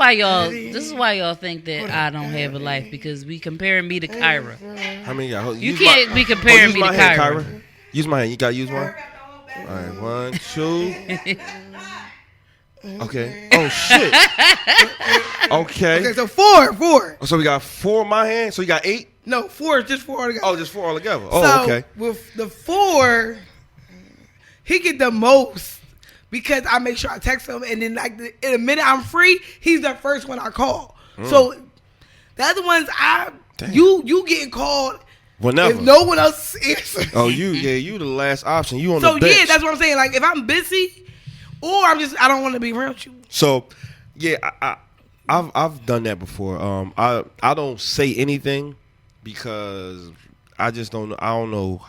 why y'all think that I don't have a life, because we comparing me to Kyra. How many y'all? You can't be comparing me to Kyra. Use my hand. You got to use one? All right, 1, 2. Okay. Oh, shit. Okay. Okay, so 4. So we got 4 in my hand. So you got 8? No, 4. Just 4 all together. Oh, just 4 all together. Oh, okay. With the 4, he get the most. Because I make sure I text him, and then like in a minute I'm free, he's the first one I call. So the other ones, you getting called whenever if no one else answers. Oh, you the last option. You on the bench. So yeah, that's what I'm saying. Like if I'm busy, or I don't want to be around you. So yeah, I've done that before. I don't say anything because I don't know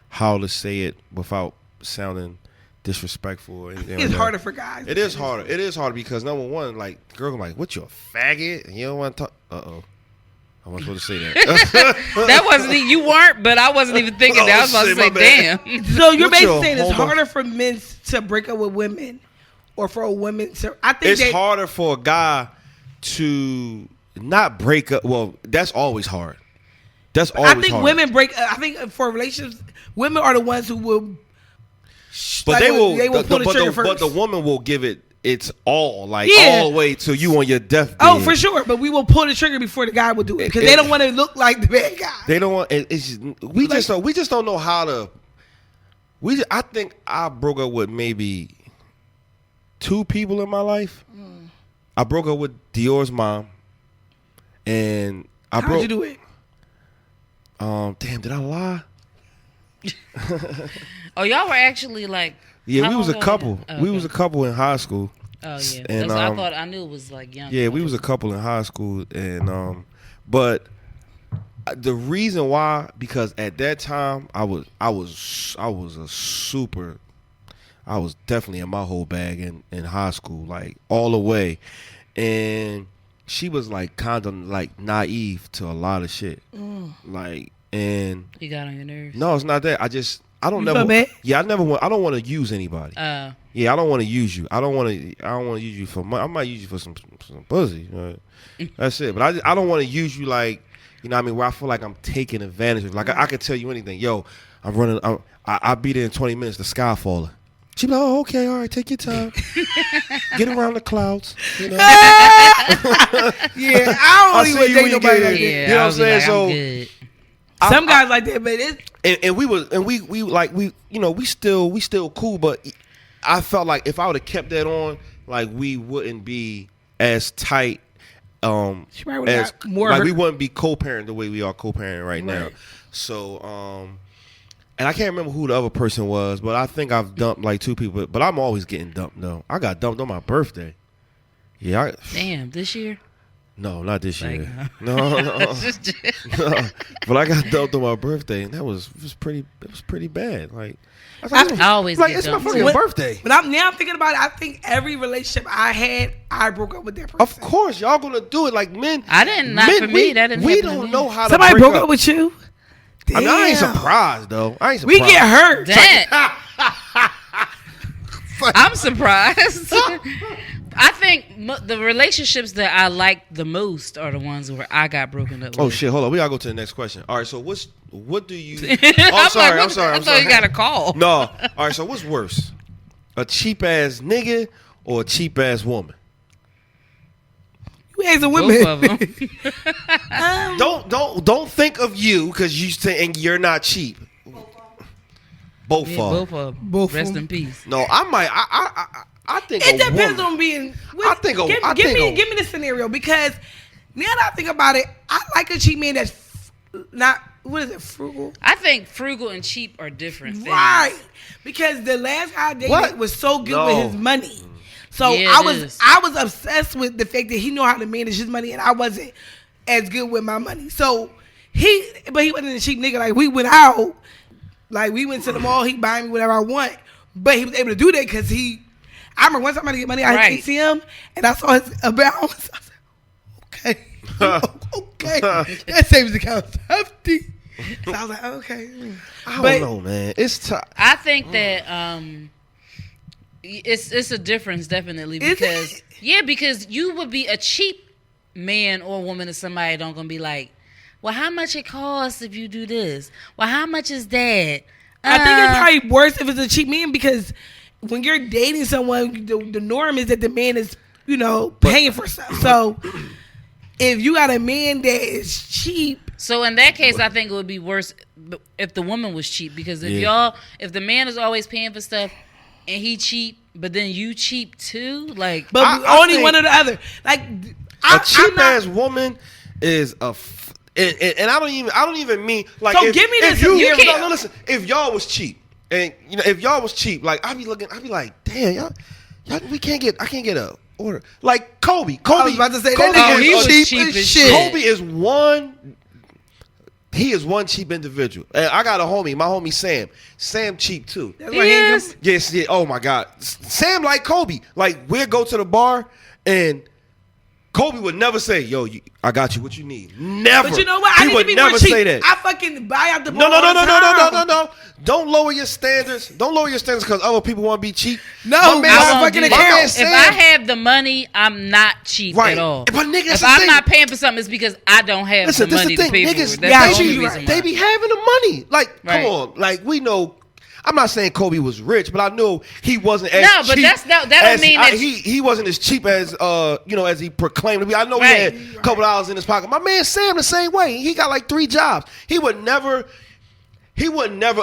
how to say it without sounding disrespectful or anything. It's harder for guys. It is harder. It is harder because number one, like the girl, I'm like, "What, you a faggot?" And you don't want to talk. I wasn't supposed to say that. That wasn't you weren't, but I wasn't even thinking that. I was about to say, damn. So you're basically saying it's harder for men to break up with women, or for a woman to? I think it's harder for a guy to not break up. Well, that's always hard. That's always hard. I think women break. I think for relationships, women are the ones who will. But like, they will pull the trigger first. But the woman will give it its all, all the way to you on your deathbed. Oh, for sure. But we will pull the trigger before the guy will do it because they don't want to look like the bad guy. They don't want. We just don't know how to. I think I broke up with maybe 2 people in my life. I broke up with Dior's mom, and how'd you do it? Damn, did I lie? Oh, y'all were actually like. Yeah, we was a couple. Oh, okay. We was a couple in high school. Oh yeah, and I knew it was like young. Yeah, we was a couple in high school, and but the reason why, because at that time I was definitely in my whole bag in high school, like all the way, and she was like kind of like naive to a lot of shit, like, and you got on your nerves. No, it's not that. I don't want to use anybody. Yeah, I don't want to use you. I don't want to use you for money. I might use you for some pussy. That's it. But I don't want to use you like, you know what I mean, where I feel like I'm taking advantage of. Like I could tell you anything. Yo, I'm running. I'll be there in 20 minutes. The sky falling. She be like, oh, okay, all right, take your time. Get around the clouds. You know? Yeah, I don't even date nobody like that. Yeah, you know what I'm saying? Like, so good. Some guys like that, but it's we still cool, but I felt like if I would have kept that on, like we wouldn't be as tight. She probably got more. Like we wouldn't be co-parent the way we are co-parenting right now. So and I can't remember who the other person was, but I think I've dumped like 2 people. But I'm always getting dumped though. I got dumped on my birthday. Yeah. Damn, this year? No, not this year. Like, No. No. But I got dumped on my birthday, and it was pretty bad. Like I always like get it's dumped. my fucking birthday. But I'm thinking about it. I think every relationship I had, I broke up with that person. Of course, y'all gonna do it. Like men, I didn't. Not for me. That didn't. We happen to don't me. know how Somebody to break broke up with you. Damn. I mean, I ain't surprised though. I ain't We surprised. get hurt. That. I'm surprised. I think the relationships that I like the most are the ones where I got broken up with. Oh shit! Hold on, we gotta go to the next question. All right, so what do you? I'm sorry. I thought you got a call. No. All right, so what's worse, a cheap ass nigga or a cheap ass woman? You ain't some women. Both of them. Don't think of you because you saying you're not cheap. Both Yeah, of them. both of them. Both Rest of them. in peace. No, I might. I think It a depends woman. on being. Give me the scenario, because now that I think about it, I like a cheap man that's not. What is it? Frugal. I think frugal and cheap are different things. Right. Because the last guy I dated What? was so good No. with his money. So Yeah, I it is. was obsessed with the fact that he knew how to manage his money, and I wasn't as good with my money. So he wasn't a cheap nigga. Like we went out, like we went to the mall, he buy me whatever I want. But he was able to do that because I remember one time I had to get money out of Right. ATM, and I saw his balance. I said, okay, that savings account's hefty. So I was like, okay. I don't know, man. It's tough. I think that it's a difference definitely Is because it? because you would be a cheap man or woman to somebody that don't gonna be like, well, how much it costs if you do this? Well, how much is that? I think it's probably worse if it's a cheap man, because when you're dating someone, the norm is that the man is, paying for stuff. So if you got a man that is cheap, So in that case, I think it would be worse if the woman was cheap, because if the man is always paying for stuff and he cheap, but then you cheap too, like. but I only think one or the other. Like A cheap ass woman is and I don't even mean like. So give me this. No, listen. If y'all was cheap, and if y'all was cheap, like I'd be like, damn, y'all I can't get a order like Kobe. I was about to say Kobe that. he was is cheap cheap as shit. Kobe is one. He is one cheap individual. And I got a homie, my homie Sam. Sam cheap too. That's why he ain't Yes, yeah. Oh my God. Sam like Kobe. Like we'll go to the bar and Kobe would never say, "Yo, I got you. What you need?" Never. But you know what? I He need would to be never more cheap. say that. I fucking buy out the No. bar all the time. No. Don't lower your standards. Don't lower your standards because other people want to be cheap. No, My man- I I won't won't fucking do my man that. account. If Sam- I have the money, I'm not cheap Right. at all. But nigga, that's if the I'm thing. not paying for something, it's because I don't have Listen, the this money the to thing. pay Niggas, for it. That's the only you reason they why. be having the money. Like, Right. come on. Like, we know. I'm not saying Kobe was rich, but I knew he wasn't as No, but cheap. that don't mean that- he wasn't as cheap as as he proclaimed to be. I know Right. he had a couple dollars in his pocket. My man Sam the same way. He got like 3 jobs. He would never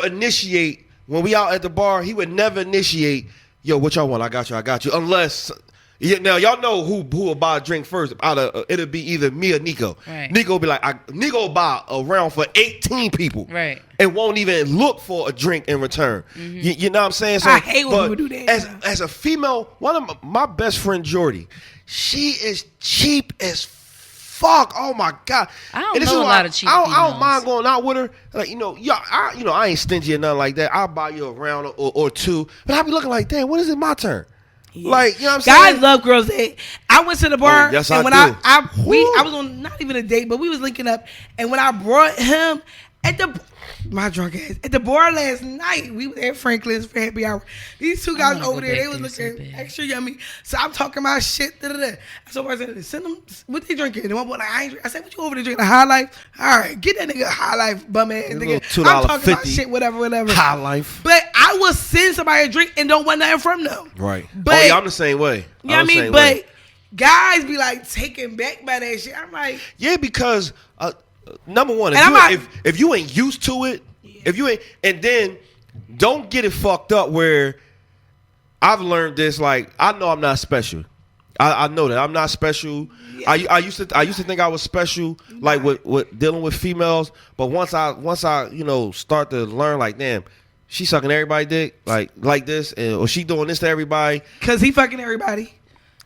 initiate when we out at the bar. He would never initiate. Yo, what y'all want? I got you. Unless. Now y'all know who will buy a drink first. It'll be either me or Nico. Right. Nico will be like, Nico will buy a round for 18 people. Right. And won't even look for a drink in return. Mm-hmm. You know what I'm saying? So, I hate when but people do that. As a female, one of my best friend Jordy, she is cheap as fuck? Oh my god! I don't know a lot of cheap I don't females. mind going out with her. Like I ain't stingy or nothing like that. I'll buy you a round or two, but I be looking like, damn, when is it my turn? Yeah. Like, you know what I'm saying? Guys love girls. I went to the bar, yes, and I when do. I was on not even a date, but we was linking up, and when I brought him at my drunk ass at the bar last night, we were at Franklin's for happy hour. These two guys over there, they was looking extra yummy. So I'm talking about shit. So I said, send them what they drinking. And one boy like, I ain't drink. I said, what you over there drinking? A High Life? All right, get that nigga a High Life, bum ass nigga. I'm talking about shit, whatever. High Life. But I will send somebody a drink and don't want nothing from them. Right. But, I'm the same way. You know what I mean? But guys be like taken back by that shit. I'm like, yeah, because number one, if you ain't used to it, if you ain't, and then don't get it fucked up where I've learned this. Like, I know I'm not special. I know that I'm not special. Yeah. I used to think I was special, like with dealing with females. But once I start to learn, like, damn, she sucking everybody dick like this, or she doing this to everybody because he fucking everybody.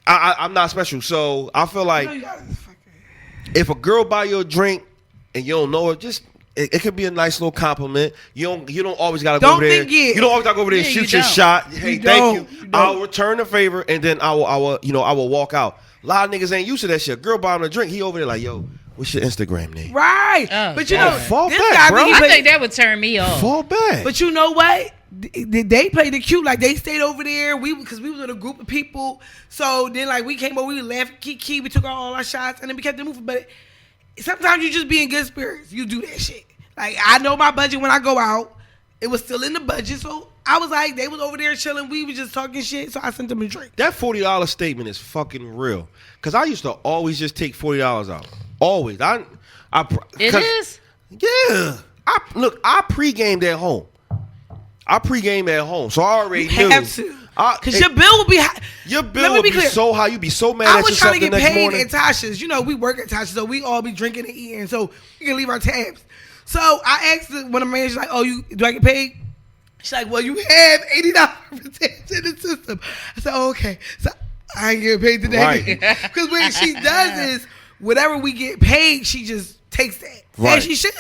I'm not special, so I feel like if a girl buy you a drink and you don't know it, just it could be a nice little compliment. You don't always gotta go over there. You don't always gotta go over there and shoot your shot. Hey, thank you. I'll return the favor and then I will walk out. A lot of niggas ain't used to that shit. Girl buy him a drink, he over there like, yo, what's your Instagram name? Right. But you know, fall back, bro. I think that would turn me off. Fall back. But you know what? They played it cute. Like, they stayed over there. Because we was with a group of people. So then, like, we came over, we laughed, kiki, we took all our shots, and then we kept it moving. But sometimes you just be in good spirits. You do that shit. Like, I know my budget when I go out. It was still in the budget. So I was like, they was over there chilling. We was just talking shit. So I sent them a drink. That $40 statement is fucking real. Because I used to always just take $40 out. Always. It is? Yeah. I pre-gamed at home. So I already knew. You have to. Because your bill will be high. Your bill will be so high. You be so mad at yourself the next morning. I was trying to get paid at Tasha's. You know, we work at Tasha's, so we all be drinking and eating. So we can leave our tabs. So I asked one of my managers, like, do I get paid? She's like, well, you have $80 for tips in the system. I said, oh, okay. So I ain't getting paid today. Right. Because what she does is, whatever we get paid, she just takes that. Right. And she should.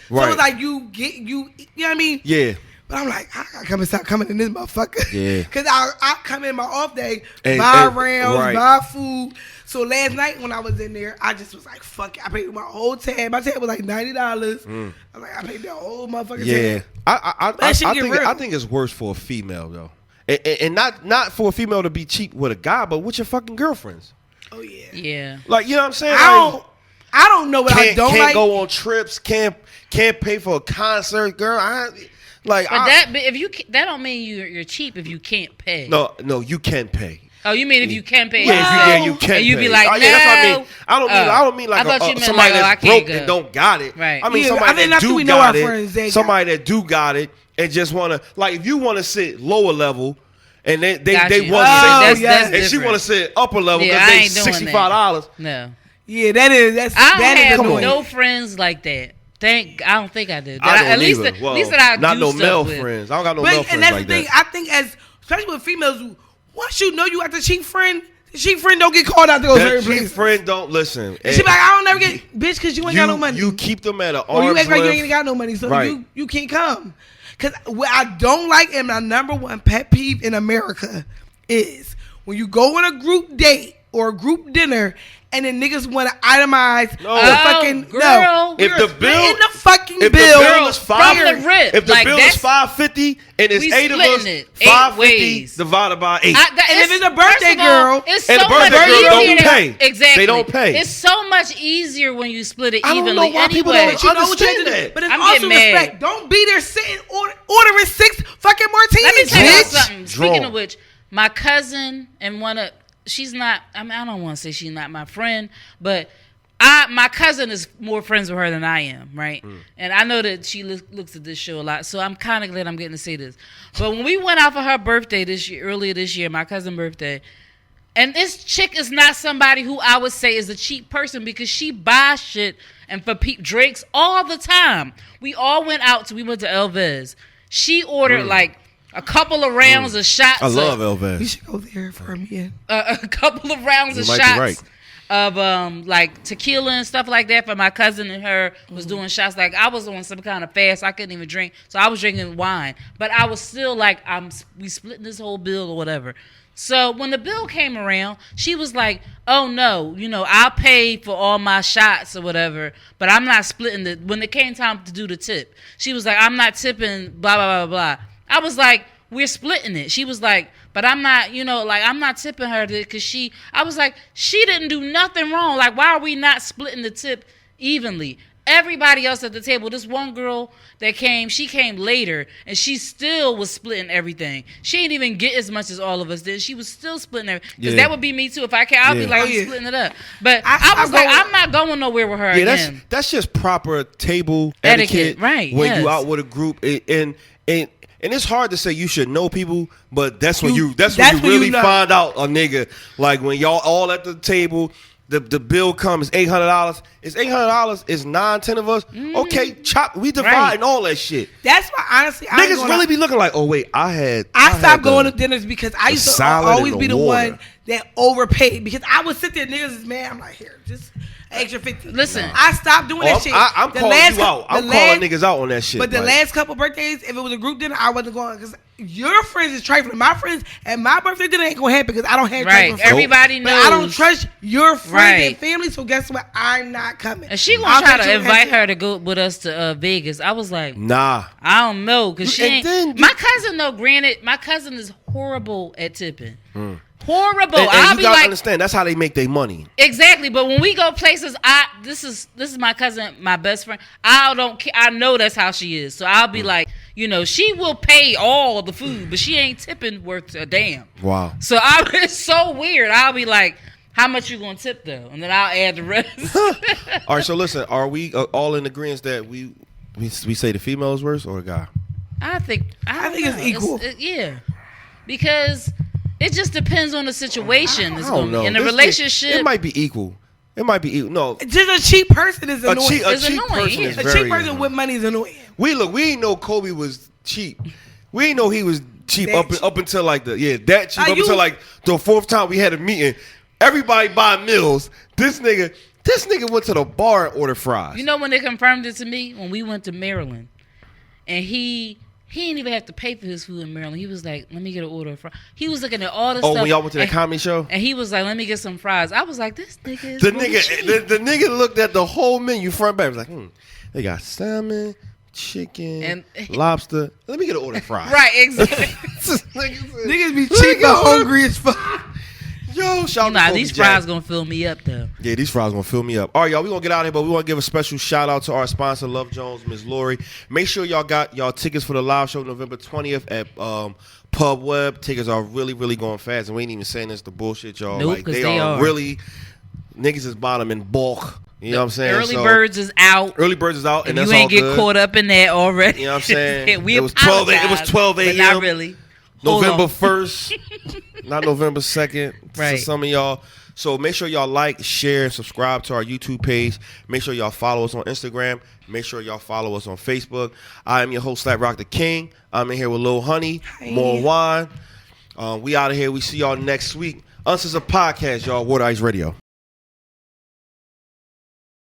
Right. So it's like, you know what I mean? Yeah. But I'm like, I gotta stop coming in this motherfucker. Yeah. Because I come in my off day, buy rounds, buy food. So last night when I was in there, I just was like, fuck it. I paid my whole tab. My tab was like $90. I was like, I paid that whole motherfucking tab. I think it's worse for a female, though. And not for a female to be cheap with a guy, but with your fucking girlfriends. Oh, yeah. Yeah. Like, you know what I'm saying? I don't know what I don't like. Can't go on trips, can't pay for a concert, girl. That don't mean you're cheap if you can't pay. No, you can pay. Oh, you mean if you can pay? Yeah, you can. And you be pay. like, no. Yeah, that's what I mean. I don't mean like somebody that's broke and don't got it. Right. I mean somebody that do got it. Somebody that do got it and just wanna, like, if you wanna sit lower level and they want to sit, and she want to sit upper level because they $65. No. Yeah, that's. I don't have no friends like that. I don't think I did. At least that I do not no male with. friends. I don't got no male friends like that. And that's the thing. I think especially with females, once you know you got the cheap friend, the cheap friend don't get called out to go certain places. Cheap friend don't listen. And she be like, I don't never get, bitch, because you ain't got no money. You keep them at an arm's length. Or you act like you ain't got no money, so you can't come. Because what I don't like, and my number one pet peeve in America is when you go on a group date or a group dinner and then niggas want to itemize the fucking girl. If the bill in the fucking if bill, the bill is if the bill is $5.50 and it's 8 of us, $5.50 divided by 8. And if it's a birthday girl, it's so much easier don't pay. Exactly, they don't pay. It's so much easier when you split it evenly. I don't know why people don't understand that. But it's also respect. Don't be there sitting ordering 6 fucking martinis. Let me tell you something. Speaking of which, my cousin and she's not, I don't want to say she's not my friend, but my cousin is more friends with her than I am, right? And I know that she looks at this show a lot, so I'm kind of glad I'm getting to say this. But when we went out for her birthday earlier this year, my cousin's birthday, and this chick is not somebody who I would say is a cheap person because she buys shit and for drinks all the time. We all went out, we went to Elvez. She ordered like a couple of rounds of shots. I love Elvez. We should go there for a meeting. A couple of rounds of shots. like tequila and stuff like that for my cousin and her was doing shots. Like I was on some kind of fast, I couldn't even drink, so I was drinking wine. But I was still like, we splitting this whole bill or whatever. So when the bill came around, she was like, "Oh no, I'll pay for all my shots or whatever, but I'm not splitting the." When it came time to do the tip, she was like, "I'm not tipping." Blah blah blah blah. I was like, "We're splitting it." She was like, "But I'm not, I'm not tipping her because I was like, she didn't do nothing wrong. Like, why are we not splitting the tip evenly?" Everybody else at the table, this one girl that came, she came later, and she still was splitting everything. She didn't even get as much as all of us did. She was still splitting everything. Because that would be me, too. If I can, I'll be like, I'm splitting it up. But I was like, I'm not going nowhere with her again. That's just proper table etiquette. Right, when you out with a group. And it's hard to say you should know people, but that's when you really find out a nigga. Like when y'all all at the table, the bill comes $800. It's $800. It's 9-10 of us. Okay, chop. We dividing all that shit. That's why honestly, niggas really be looking like, oh wait, I stopped going to dinners because I used to always be the one that overpaid because I would sit there, niggas is mad. I'm like, here, just extra 50. Listen, I stopped doing that shit. I'm calling you out. I'm calling niggas out on that shit. But the last couple birthdays, if it was a group dinner, I wasn't going because your friends is trifling. My friends and my birthday dinner ain't gonna happen because I don't have right. Everybody knows. But I don't trust your friends and family. So guess what? I'm not coming. And she gonna try to invite her to go with us to Vegas. I was like, nah, I don't know because she ain't. My cousin though. Granted, my cousin is horrible at tipping. Horrible. And you gotta understand that's how they make their money. Exactly. But when we go places, this is my cousin, my best friend. I don't care. I know that's how she is. So I'll be like, she will pay all the food, but she ain't tipping worth a damn. Wow. So it's so weird. I'll be like, how much you gonna tip though, and then I'll add the rest. All right. So listen, are we all in agreement that we say the female is worse or the guy? I think it's equal. Yeah, because. It just depends on the situation. I don't know. In a relationship, it might be equal. No, just a cheap person is annoying. A cheap person is very a cheap person with money is annoying. We didn't know Kobe was cheap. We didn't know he was cheap up until like that cheap until like the fourth time we had a meeting. Everybody buy meals. This nigga went to the bar and ordered fries. You know when they confirmed it to me when we went to Maryland, and he didn't even have to pay for his food in Maryland. He was like, let me get an order of fries. He was looking at all the stuff. Oh, when y'all went to the comedy show? And he was like, let me get some fries. I was like, this nigga is the nigga looked at the whole menu front back. He was like, they got salmon, chicken, and lobster. Let me get an order of fries. Right, exactly. Niggas be cheap and hungry as fuck. Yo, shout out to these fries gonna fill me up though. Yeah, these fries gonna fill me up. All right, y'all, we gonna get out of here, but we want to give a special shout out to our sponsor, Love Jones, Ms. Lori. Make sure y'all got y'all tickets for the live show November 20th at Pub Web. Tickets are really, really going fast, and we ain't even saying this to bullshit, y'all. Nope, like they are really niggas is buying them in bulk. You know what I'm saying? Early Birds is out. Early Birds is out, and that's you ain't all get good. caught up in that already. You know what I'm saying? It was 12 a.m. Not really. November 1st, not November 2nd. Right. For some of y'all. So make sure y'all like, share, and subscribe to our YouTube page. Make sure y'all follow us on Instagram. Make sure y'all follow us on Facebook. I am your host, Slap Rock the King. I'm in here with Lil Honey, More Wine. We out of here. We see y'all next week. Uncensored Podcast, y'all. Water Ice Radio.